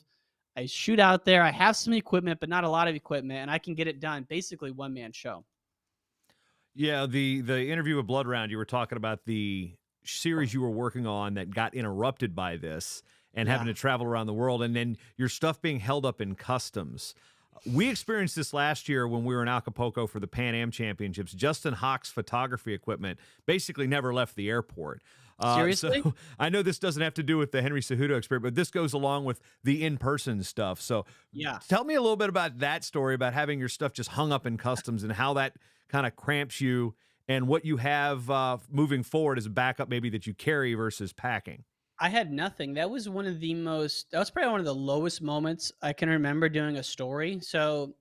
I shoot out there. I have some equipment, but not a lot of equipment, and I can get it done basically one man show. Yeah, the interview with Blood Round, you were talking about the series you were working on that got interrupted by this and having Yeah. to travel around the world, and then your stuff being held up in customs. We experienced this last year when we were in Acapulco for the Pan Am Championships. Justin Hawk's photography equipment basically never left the airport. Seriously? So I know this doesn't have to do with the Henry Cejudo Experiment, but this goes along with the in-person stuff. So Yeah. tell me a little bit about that story, about having your stuff just hung up in customs and how that kind of cramps you, and what you have moving forward as a backup maybe that you carry versus packing. I had nothing. That was that was probably one of the lowest moments I can remember doing a story. So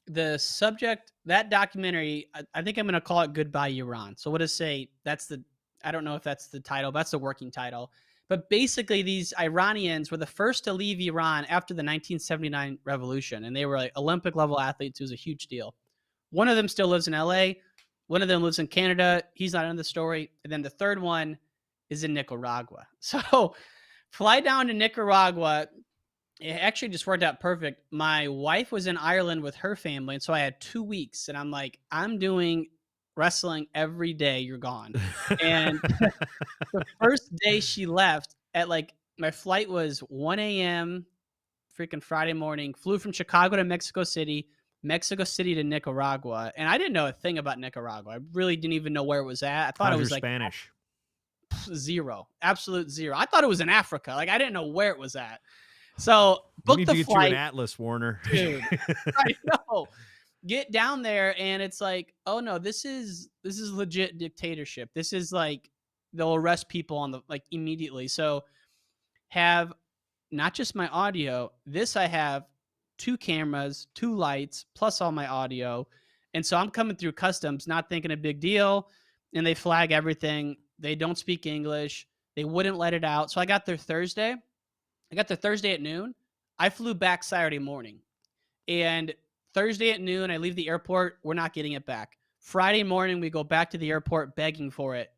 that documentary, I think I'm going to call it Goodbye Iran. So what to say, I don't know if that's the title, but that's the working title. But basically these Iranians were the first to leave Iran after the 1979 revolution. And they were like Olympic level athletes. It was a huge deal. One of them still lives in LA. One of them lives in Canada. He's not in the story. And then the third one is in Nicaragua. So fly down to Nicaragua. It actually just worked out perfect. My wife was in Ireland with her family. And so I had 2 weeks. And I'm like, I'm doing wrestling every day. You're gone. And the first day she left my flight was 1 a.m. freaking Friday morning, flew from Chicago to Mexico City to Nicaragua. And I didn't know a thing about Nicaragua. I really didn't even know where it was at. I thought How's it your was like Spanish? zero, absolute zero. I thought it was in Africa. Like I didn't know where it was at. So We booked need the to get flight, you an atlas, Warner. dude. I know. Get down there, and it's like, oh no, this is legit dictatorship. This is like they'll arrest people on the immediately. So have not just my audio. This I have 2 cameras, 2 lights, plus all my audio. And so I'm coming through customs, not thinking a big deal. And they flag everything. They don't speak English. They wouldn't let it out. So I got there Thursday. I got there Thursday at noon. I flew back Saturday morning. And Thursday at noon, I leave the airport. We're not getting it back. Friday morning, we go back to the airport begging for it.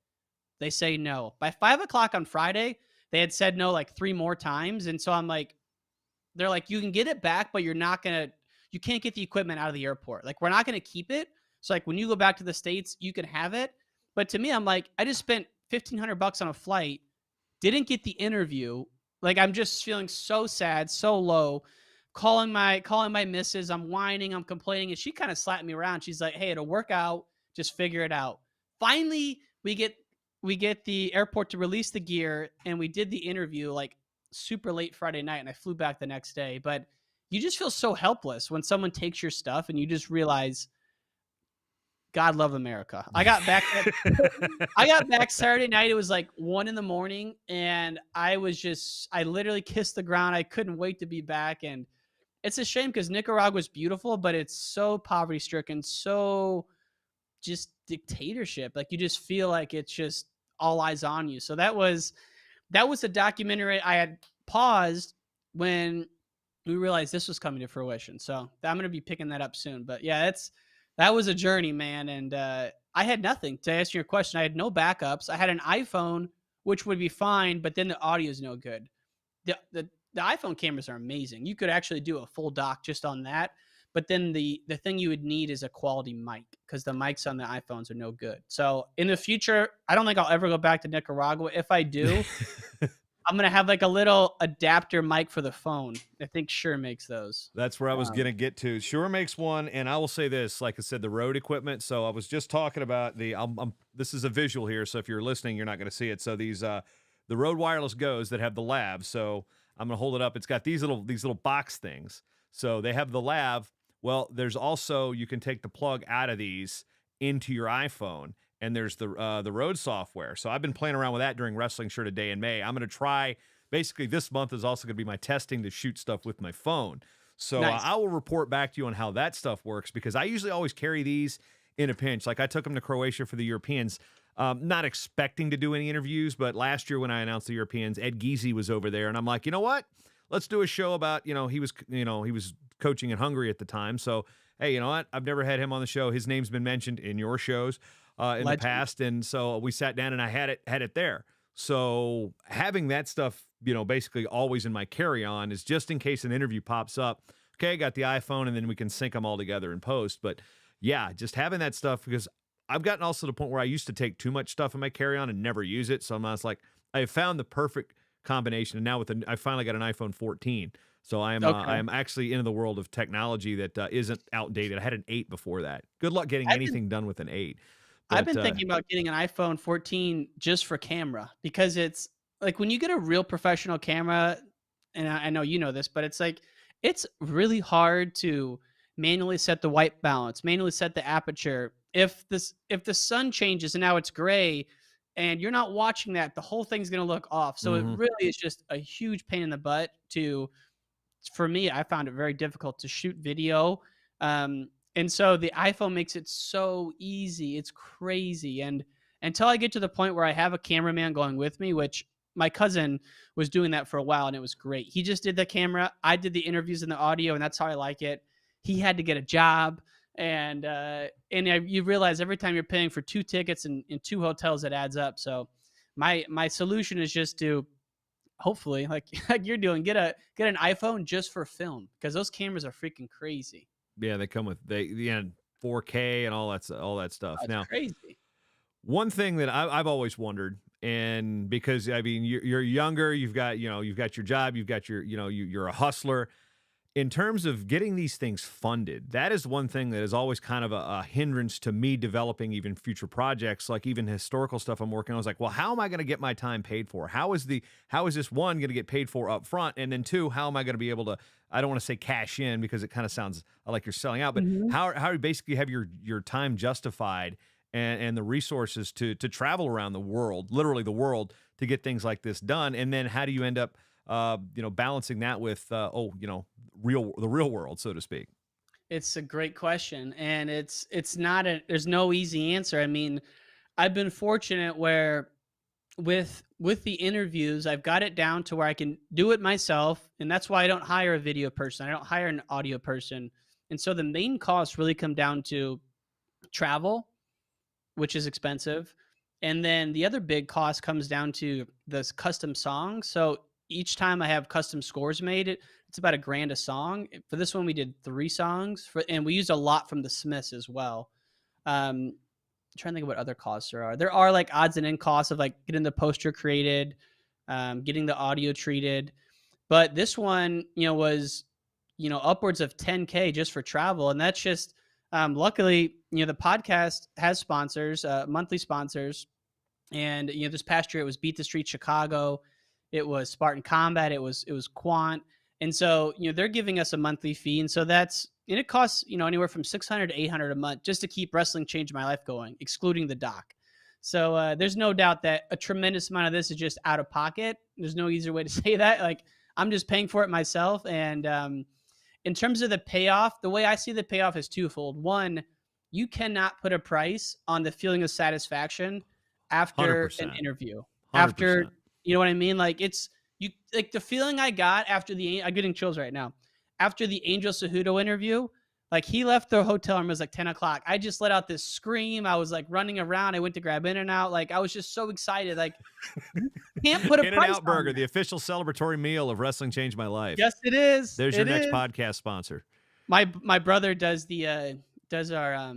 They say no. By 5 o'clock on Friday, they had said no like 3 more times. And so I'm like, they're like, you can get it back, but you can't get the equipment out of the airport. Like, we're not going to keep it. So like when you go back to the States, you can have it. But to me, I'm like, I just spent $1,500 on a flight, didn't get the interview. Like, I'm just feeling so sad, so low. Calling my missus, I'm whining, I'm complaining, and she kind of slapped me around. She's like, "Hey, it'll work out. Just figure it out." Finally, we get the airport to release the gear, and we did the interview like super late Friday night, and I flew back the next day. But you just feel so helpless when someone takes your stuff, and you just realize, God love America. I got back Saturday night. It was like 1 a.m, and I literally kissed the ground. I couldn't wait to be back. And it's a shame because Nicaragua is beautiful, but it's so poverty stricken, so just dictatorship. Like you just feel like it's just all eyes on you. So that was a documentary I had paused when we realized this was coming to fruition. So I'm going to be picking that up soon. But yeah, That was a journey, man, and, I had nothing. To answer your question, I had no backups. I had an iPhone, which would be fine, but then the audio is no good. The iPhone cameras are amazing. You could actually do a full doc just on that, but then the thing you would need is a quality mic because the mics on the iPhones are no good. So, in the future, I don't think I'll ever go back to Nicaragua. If I do, I'm gonna have, like, a little adapter mic for the phone. I think Shure makes those. That's where I was Um, gonna get to. Sure makes one, and I will say this, like I said, the road equipment. So I was just talking about this is a visual here, so if you're listening, you're not gonna see it. So these the Rode Wireless Goes that have the lav. So I'm gonna hold it up. It's got these little box things. So they have the lav. Well, there's also you can take the plug out of these into your iPhone, and there's the Rode software. So I've been playing around with that during Wrestling Shirt a Day in May. I'm gonna try. Basically, this month is also going to be my testing to shoot stuff with my phone. So nice. I will report back to you on how that stuff works because I usually always carry these in a pinch. Like I took them to Croatia for the Europeans, not expecting to do any interviews, but last year when I announced the Europeans, Ed Geezy was over there, and I'm like, you know what? Let's do a show about he was coaching in Hungary at the time. So hey, you know what? I've never had him on the show. His name's been mentioned in your shows in the Legend. past, and so we sat down and I had it there. So having that stuff, basically always in my carry-on is just in case an interview pops up. Okay, I got the iPhone, and then we can sync them all together in post. But yeah, just having that stuff because I've gotten also to the point where I used to take too much stuff in my carry-on and never use it. So I'm just like, I have found the perfect combination, and now I finally got an iPhone 14. So I Okay. am actually into the world of technology that isn't outdated. I had an 8 before that. Good luck getting I've been anything done with an 8. I've But been thinking about getting an iPhone 14 just for camera because it's like when you get a real professional camera, and I know you know this, but it's like it's really hard to manually set the white balance, manually set the aperture. If the sun changes and now it's gray and you're not watching that, the whole thing's gonna look off. So it mhm. really is just a huge pain in the butt to for me, I found it very difficult to shoot video. And so the iPhone makes it so easy. It's crazy. And until I get to the point where I have a cameraman going with me, which my cousin was doing that for a while and it was great. He just did the camera. I did the interviews and the audio, and that's how I like it. He had to get a job. You realize every time you're paying for 2 tickets in 2 hotels, it adds up. So my solution is just to hopefully, like like you're doing, get an iPhone just for film because those cameras are freaking crazy. Yeah, they come with 4K and all that stuff. Oh, it's Now, crazy. one thing that I've always wondered, and because I mean you're younger, you've got your job, you've got you're a hustler. In terms of getting these things funded, that is one thing that is always kind of a hindrance to me developing even future projects, like even historical stuff I'm working on. I was like, well, how am I going to get my time paid for? How is this one going to get paid for up front? And then two, how am I going to be able to, I don't want to say cash in because it kind of sounds like you're selling out, but Mhm. how you basically have your time justified and the resources to travel around the world, literally the world, to get things like this done. And then how do you end up balancing that with the real world, so to speak. It's a great question, and it's not a there's no easy answer. I mean, I've been fortunate where with the interviews, I've got it down to where I can do it myself, and that's why I don't hire a video person. I don't hire an audio person. And so the main costs really come down to travel, which is expensive. And then the other big cost comes down to this custom songs. So each time I have custom scores made, it's about $1,000 a song. For this one, we did 3 songs, and we used a lot from the Smiths as well. Trying to think of what other costs there are. There are like odds and end costs of like getting the poster created, getting the audio treated. But this one, was, upwards of 10K just for travel. And that's just, luckily, the podcast has sponsors, monthly sponsors. And, this past year it was Beat the Street Chicago. It was Spartan Combat. It was Quant. And so, they're giving us a monthly fee. And so and it costs, anywhere from 600 to 800 a month just to keep Wrestling Change My Life going, excluding the doc. So there's no doubt that a tremendous amount of this is just out of pocket. There's no easier way to say that. Like I'm just paying for it myself. And in terms of the payoff, the way I see the payoff is twofold. One, you cannot put a price on the feeling of satisfaction after an 100%. interview. After, 100%. you know what I mean? Like it's you like the feeling I got after I'm getting chills right now. After the Angel Cejudo interview Like he left the hotel room, it was like 10 o'clock. I just let out this scream. I was like running around. I went to grab In-N-Out. Like I was just so excited. Like you can't put a price In-N-Out on Burger, the that. official celebratory meal of Wrestling Changed My Life. Yes, it is. There's your It next is. podcast sponsor. My brother does does our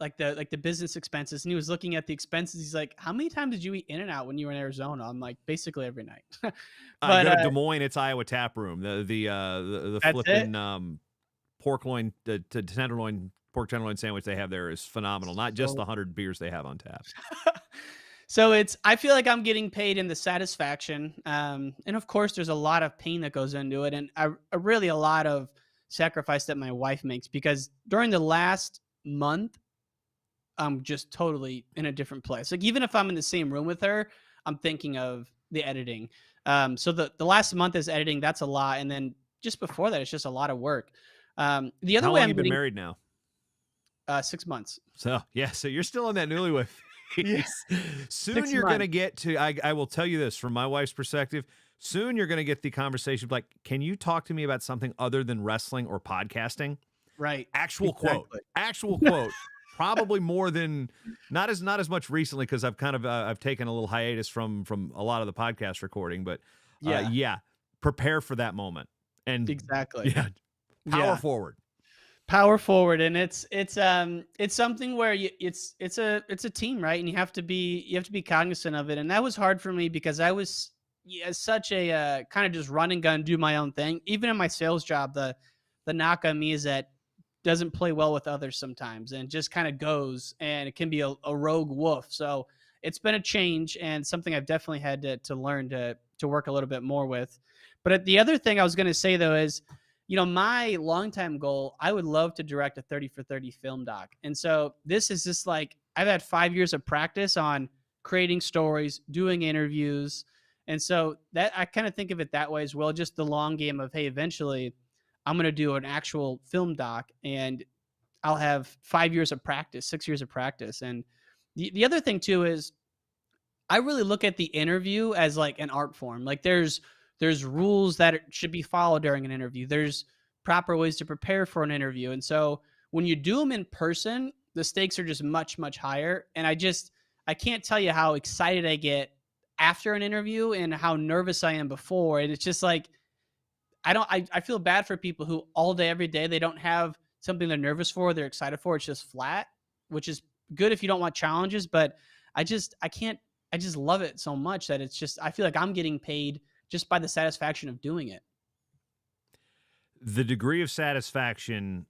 like the business expenses, and he was looking at the expenses. He's like, "How many times did you eat In-N-Out when you were in Arizona?" I'm like, "Basically every night." I But go to Des Moines, it's Iowa Tap Room. The that's it. flipping pork loin, the tenderloin, pork tenderloin sandwich they have there is phenomenal. Not just the So 100 beers they have on tap. so it's I feel like I'm getting paid in the satisfaction. And of course there's a lot of pain that goes into it, and really a lot of sacrifice that my wife makes, because during the last month I'm just totally in a different place. Like even if I'm in the same room with her, I'm thinking of the editing. So the last month is editing. That's a lot, and then just before that, it's just a lot of work. The other How way long I'm you been getting married now? 6 months. So yeah, so you're still in that newlywed Yeah, phase. Soon six you're gonna months. get to. I will tell you this from my wife's perspective. Soon you're gonna get the conversation like, can you talk to me about something other than wrestling or podcasting? Right. Actual quote. Exactly. Actual quote. Probably more than not as much recently because I've kind of I've taken a little hiatus from a lot of the podcast recording, but Yeah. yeah, prepare for that moment and Exactly. yeah, power Yeah. forward. Power forward, and it's something where it's a team, right? And you have to be cognizant of it. And that was hard for me because I was, yeah, such a kind of just run and gun, do my own thing. Even in my sales job, the knock on me is that doesn't play well with others sometimes, and just kind of goes, and it can be a rogue wolf. So it's been a change, and something I've definitely had to learn to work a little bit more with. But the other thing I was going to say though is, my longtime goal, I would love to direct a 30 for 30 film doc. And so this is just like, I've had 5 years of practice on creating stories, doing interviews. And so that I kind of think of it that way as well. Just the long game of, hey, eventually I'm going to do an actual film doc, and I'll have 5 years of practice, 6 years of practice. And the other thing too is, I really look at the interview as like an art form. Like there's rules that should be followed during an interview. There's proper ways to prepare for an interview. And so when you do them in person, the stakes are just much higher. And I can't tell you how excited I get after an interview and how nervous I am before. And it's just like I feel bad for people who all day every day they don't have something they're nervous for, they're excited for. It's just flat, which is good if you don't want challenges, but I can't I just love it so much that it's just I feel like I'm getting paid just by the satisfaction of doing it. The degree of satisfaction,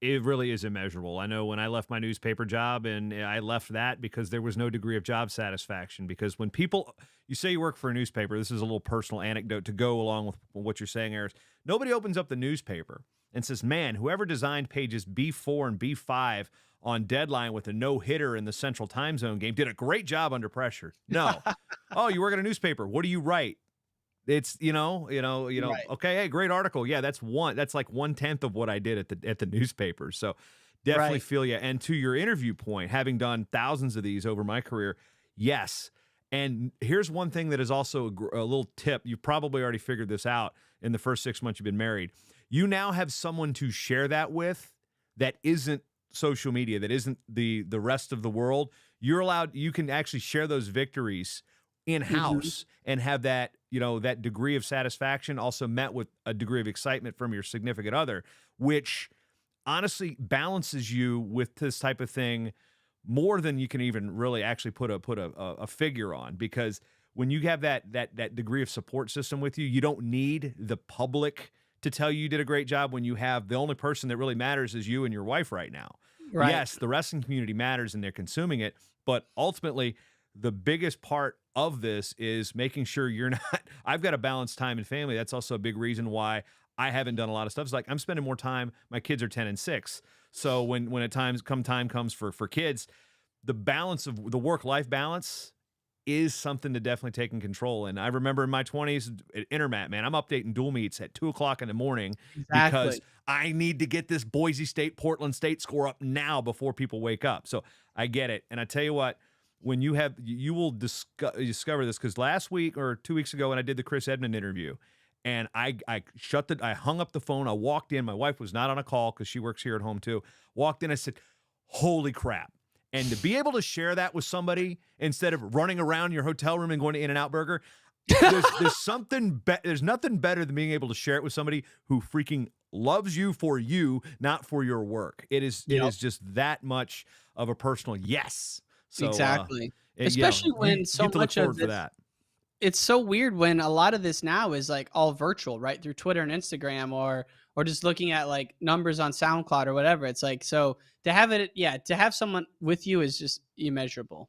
it really is immeasurable. I know when I left my newspaper job, and I left that because there was no degree of job satisfaction. Because when people, you say you work for a newspaper, this is a little personal anecdote to go along with what you're saying, Eris. Nobody opens up the newspaper and says, man, whoever designed pages B4 and B5 on deadline with a no-hitter in the Central Time Zone game did a great job under pressure. No. Oh, you work at a newspaper. What do you write? It's Right. okay, hey, great article. Yeah, that's like 1/10 of what I did at the newspaper. So definitely Right. feel you. And to your interview point, having done thousands of these over my career, yes. And here's one thing that is also a little tip. You probably already figured this out in the first 6 months you've been married. You now have someone to share that with that isn't social media, that isn't the rest of the world. You can actually share those victories in Mhm. house and have that degree of satisfaction also met with a degree of excitement from your significant other, which honestly balances you with this type of thing more than you can even really actually put a figure on. Because when you have that degree of support system with you, you don't need the public to tell you did a great job. When you have the only person that really matters is you and your wife right now. Right. Yes, the wrestling community matters and they're consuming it, but ultimately the biggest part of this is making sure you're not I've got to balance time and family. That's also a big reason why I haven't done a lot of stuff. It's like I'm spending more time. My kids are 10 and 6. So when time comes for kids, the balance of the work-life balance is something to definitely take in control. And I remember in my 20s at Intermat, man, I'm updating dual meets at 2 o'clock in the morning because Exactly. I need to get this Boise State, Portland State score up now before people wake up. So I get it. And I tell you what, when you will discover this, because last week or 2 weeks ago when I did the Chris Edmond interview, And I hung up the phone. I walked in. My wife was not on a call because she works here at home too. Walked in. I said, holy crap. And to be able to share that with somebody instead of running around your hotel room and going to In-N-Out Burger, there's nothing better than being able to share it with somebody who freaking loves you for you, not for your work. It is just that much of a personal yes. So Exactly. yeah, Especially you when so get to look much of forward for this, that. it's so weird when a lot of this now is like all virtual, right? Through Twitter and Instagram, or just looking at like numbers on SoundCloud or whatever. It's like, so to have it, yeah, to have someone with you is just immeasurable.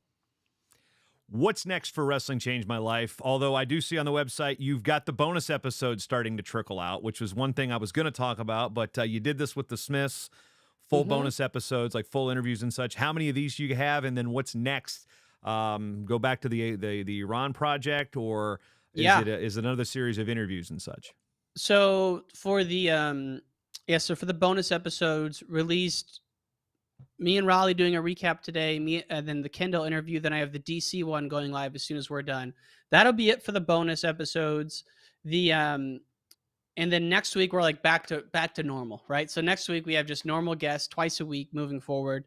What's next for Wrestling Changed My Life? Although I do see on the website you've got the bonus episodes starting to trickle out, which was one thing I was going to talk about, but you did this with the Smiths, full Mhm. bonus episodes, like full interviews and such. How many of these do you have, and then what's next? Go back to the Iran project, or Yeah. is it another series of interviews and such? So for the so for the bonus episodes released, me and Raleigh doing a recap today, me and then the Kendall interview, then I have the DC one going live as soon as we're done. That'll be it for the bonus episodes. The And then next week we're like back to normal, right? So next week we have just normal guests twice a week moving forward.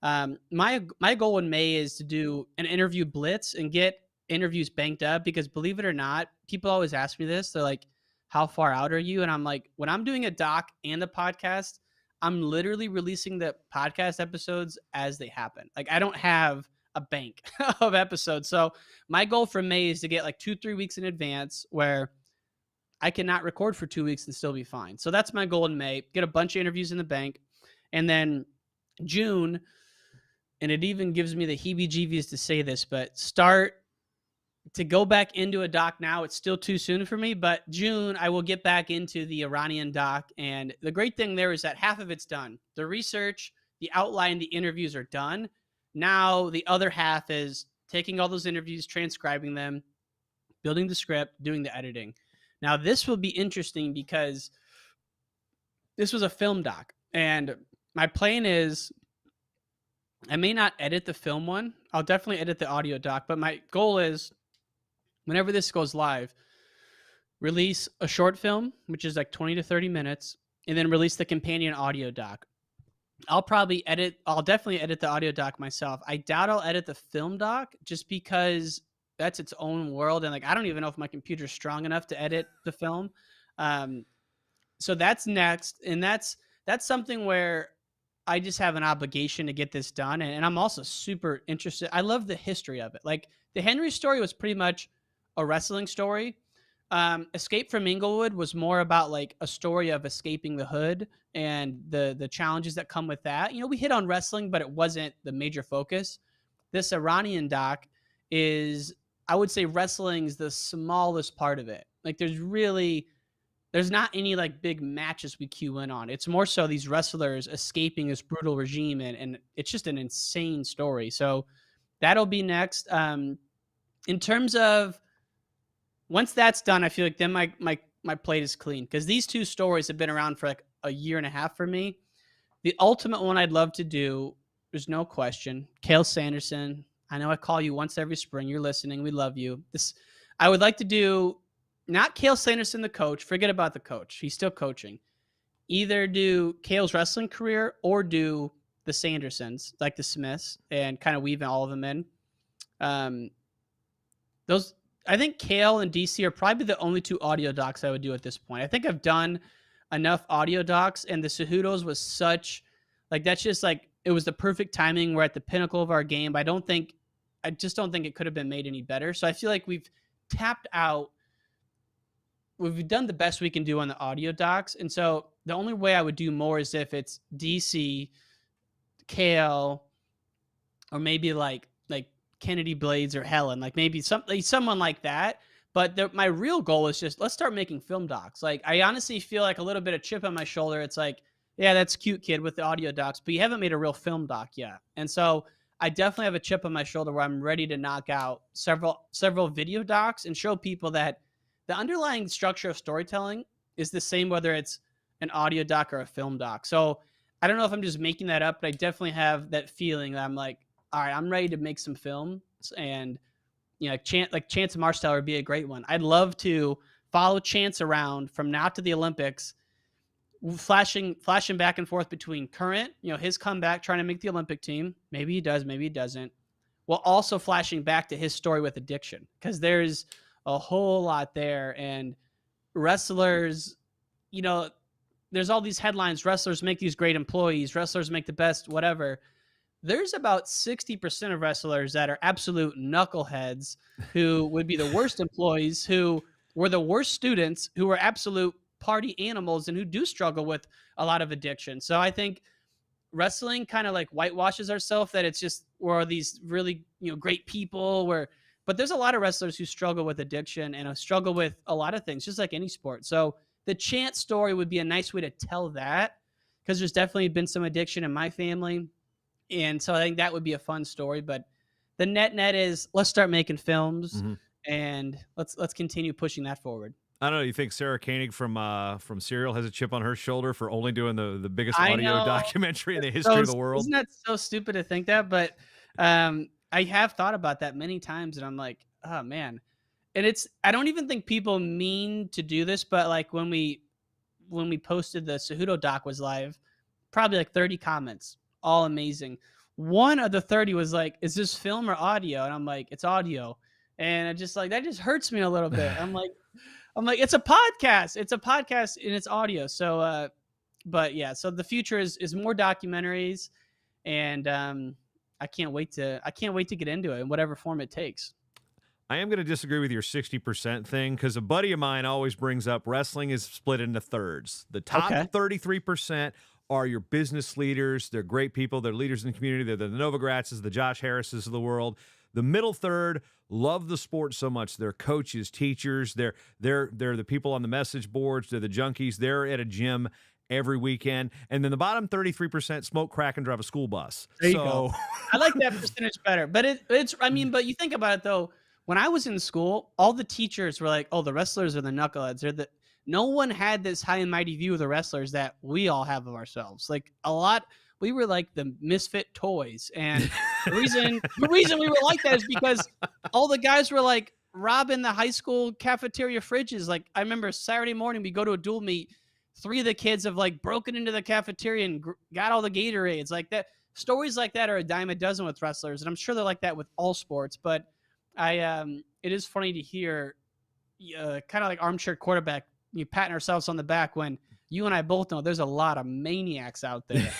My goal in May is to do an interview blitz and get interviews banked up, because believe it or not, people always ask me this. They're like, "How far out are you?" And I'm like, when I'm doing a doc and a podcast, I'm literally releasing the podcast episodes as they happen. Like I don't have a bank of episodes. So my goal for May is to get like 2-3 weeks in advance where I cannot record for 2 weeks and still be fine. So that's my goal in May. Get a bunch of interviews in the bank. And then June, and it even gives me the heebie jeebies to say this, but start to go back into a doc now. It's still too soon for me, but June, I will get back into the Iranian doc. And the great thing there is that half of it's done. The research, the outline, the interviews are done. Now the other half is taking all those interviews, transcribing them, building the script, doing the editing. Now, this will be interesting because this was a film doc. And my plan is I may not edit the film one. I'll definitely edit the audio doc. But my goal is whenever this goes live, release a short film, which is like 20 to 30 minutes, and then release the companion audio doc. I'll definitely edit the audio doc myself. I doubt I'll edit the film doc just because that's its own world. And like, I don't even know if my computer's strong enough to edit the film. Um, so that's next. And that's something where I just have an obligation to get this done. And I'm also super interested. I love the history of it. Like the Henry story was pretty much a wrestling story. Escape from Inglewood was more about like a story of escaping the hood and the challenges that come with that. You know, we hit on wrestling, but it wasn't the major focus. This Iranian doc is, I would say, wrestling's the smallest part of it. Like there's not any like big matches we cue in on. It's more so these wrestlers escaping this brutal regime, and it's just an insane story. So that'll be next. In terms of once that's done, I feel like then my plate is clean, because these two stories have been around for like a year and a half for me. The ultimate one I'd love to do, there's no question, Cale Sanderson. I know I call you once every spring. You're listening. We love you. I would like to do not Cale Sanderson, the coach. Forget about the coach. He's still coaching. Either do Cale's wrestling career or do the Sandersons, like the Smiths, and kind of weave all of them in. Those I think Kale and DC are probably the only two audio docs I would do at this point. I think I've done enough audio docs, and the Cejudos was such like that's just like it was the perfect timing. We're at the pinnacle of our game. I just don't think it could have been made any better. So I feel like we've tapped out. We've done the best we can do on the audio docs, and so the only way I would do more is if it's DC, Kale, or maybe like Kennedy Blades or Helen, like maybe someone like that. But my real goal is just let's start making film docs. Like I honestly feel like a little bit of chip on my shoulder. It's like, yeah, that's cute, kid, with the audio docs, but you haven't made a real film doc yet. And so I definitely have a chip on my shoulder where I'm ready to knock out several video docs and show people that the underlying structure of storytelling is the same whether it's an audio doc or a film doc. So I don't know if I'm just making that up, but I definitely have that feeling that I'm like, all right, I'm ready to make some films. And you know, Chance Marshall would be a great one. I'd love to follow Chance around from now to the Olympics, flashing back and forth between current, his comeback trying to make the Olympic team. Maybe he does, maybe he doesn't. While also flashing back to his story with addiction, because there's a whole lot there. And wrestlers, you know, there's all these headlines. Wrestlers make these great employees. Wrestlers make the best, whatever. There's about 60% of wrestlers that are absolute knuckleheads who would be the worst employees, who were the worst students, who were absolute party animals, and who do struggle with a lot of addiction. So I think wrestling kind of like whitewashes ourselves, that it's just we're these really great people, but there's a lot of wrestlers who struggle with addiction and struggle with a lot of things, just like any sport. So the Chance story would be a nice way to tell that, because there's definitely been some addiction in my family. And so I think that would be a fun story. But the net is, let's start making films, and let's continue pushing that forward. I don't know. You think Sarah Koenig from Serial has a chip on her shoulder for only doing the biggest I audio know. documentary in the history of the world? Isn't that so stupid to think that? But I have thought about that many times, and I'm like, oh man. And I don't even think people mean to do this, but like when we posted the Cejudo doc was live, probably like 30 comments, all amazing. One of the 30 was like, is this film or audio? And I'm like, it's audio. And I just like, that just hurts me a little bit. I'm like, it's a podcast. It's a podcast and it's audio. So, but yeah, so the future is more documentaries, and I can't wait to get into it in whatever form it takes. I am going to disagree with your 60% thing, because a buddy of mine always brings up wrestling is split into thirds. The top 33% are your business leaders. They're great people. They're leaders in the community. They're the Novogratz, the Josh Harrises of the world. The middle third love the sport so much. They're coaches, teachers. They're the people on the message boards. They're the junkies. They're at a gym every weekend. And then the bottom 33% smoke crack and drive a school bus. There you go. I like that percentage better. But it's I mean, but you think about it though, when I was in school, all the teachers were like, oh, the wrestlers are the knuckleheads. No one had this high and mighty view of the wrestlers that we all have of ourselves. Like we were like the misfit toys. And the reason we were like that is because all the guys were like robbing the high school cafeteria fridges. Like I remember Saturday morning, we go to a dual meet. 3 of the kids have like broken into the cafeteria and got all the Gatorades. Like that. Stories like that are a dime a dozen with wrestlers. And I'm sure they're like that with all sports, but it is funny to hear kind of like armchair quarterback, patting ourselves on the back when you and I both know there's a lot of maniacs out there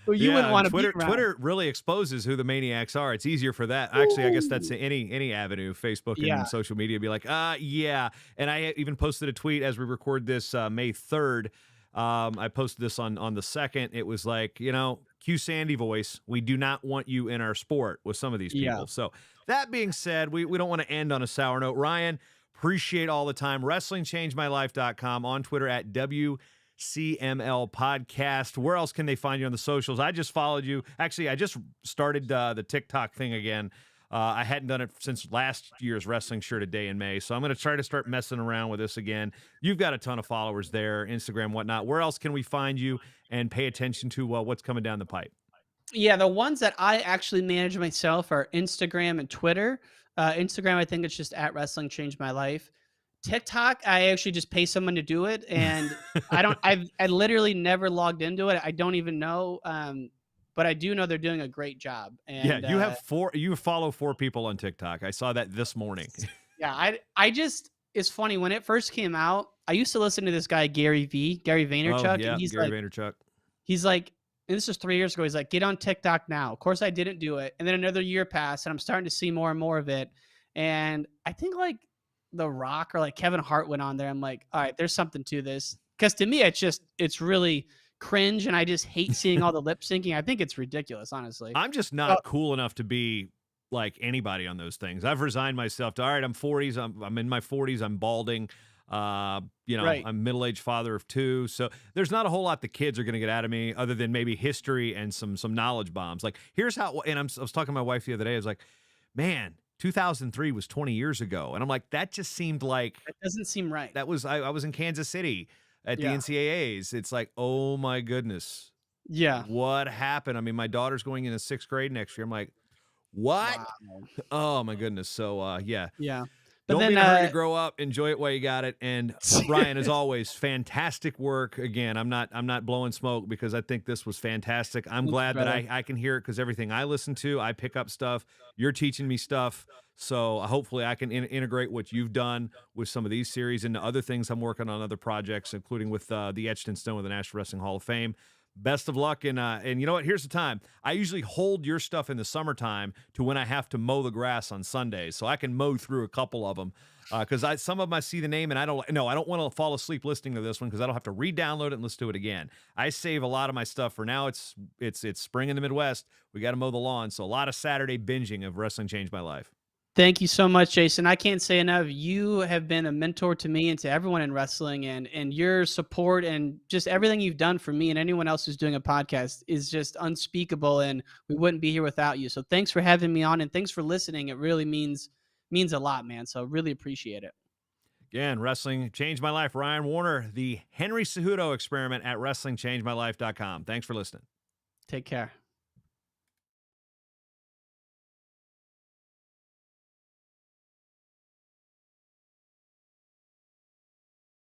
who you wouldn't want to be around. Twitter really exposes who the maniacs are. It's easier for that. Actually, I guess that's any avenue, Facebook and social media, be like, yeah. And I even posted a tweet as we record this May 3rd. I posted this on the 2nd. It was like, cue Sandy voice. We do not want you in our sport with some of these people. So that being said, we don't want to end on a sour note. Ryan, appreciate all the time. WrestlingChangeMyLife.com, on Twitter at WCML Podcast. Where else can they find you on the socials? I just followed you. Actually, I just started the TikTok thing again. I hadn't done it since last year's Wrestling Shirt a Day in May, so I'm going to try to start messing around with this again. You've got a ton of followers there, Instagram, whatnot. Where else can we find you and pay attention to what's coming down the pipe? Yeah, the ones that I actually manage myself are Instagram and Twitter. Instagram, I think it's just at Wrestling Changed My Life. TikTok, I actually just pay someone to do it, and I literally never logged into it. I don't even know. But I do know they're doing a great job. And you follow 4 people on TikTok. I saw that this morning. Yeah, it's funny, when it first came out, I used to listen to this guy, Gary Vaynerchuk. Oh, yeah, and Gary Vaynerchuk. He's like, and this was 3 years ago, he's like, get on TikTok now. Of course I didn't do it. And then another year passed, and I'm starting to see more and more of it. And I think like The Rock or like Kevin Hart went on there. I'm like, all right, there's something to this. Because to me, it's really cringe, and I just hate seeing all the lip syncing. I think it's ridiculous, honestly. I'm just not cool enough to be like anybody on those things. I've resigned myself to, all right, I'm 40s. I'm in my 40s. I'm balding. I'm middle-aged father of 2. So there's not a whole lot the kids are going to get out of me other than maybe history and some knowledge bombs. Like here's how, and I was talking to my wife the other day. I was like, man, 2003 was 20 years ago. And I'm like, that just seemed like, that doesn't seem right. That was, I was in Kansas City at the NCAAs. It's like, oh my goodness. Yeah. What happened? I mean, my daughter's going into 6th grade next year. I'm like, what? Wow. Oh my goodness. So, yeah. Yeah. But Don't be then in a hurry to grow up. Enjoy it while you got it. And Ryan, as always, fantastic work. Again, I'm not blowing smoke because I think this was fantastic. I'm thank you, glad that brother. I can hear it because everything I listen to, I pick up stuff. You're teaching me stuff. So hopefully I can integrate what you've done with some of these series into other things I'm working on, other projects, including with the Etched in Stone with the National Wrestling Hall of Fame. Best of luck. And you know what? Here's the time. I usually hold your stuff in the summertime to when I have to mow the grass on Sundays. So I can mow through a couple of them. Because some of them I see the name and I don't want to fall asleep listening to this one because I don't have to re-download it and listen to it again. I save a lot of my stuff for now. It's spring in the Midwest. We got to mow the lawn. So a lot of Saturday binging of Wrestling Changed My Life. Thank you so much, Jason. I can't say enough. You have been a mentor to me and to everyone in wrestling, and your support and just everything you've done for me and anyone else who's doing a podcast is just unspeakable, and we wouldn't be here without you. So thanks for having me on, and thanks for listening. It really means a lot, man. So really appreciate it. Again, Wrestling Changed My Life. Ryan Warner, the Henry Cejudo Experiment at WrestlingChangeMyLife.com. Thanks for listening. Take care.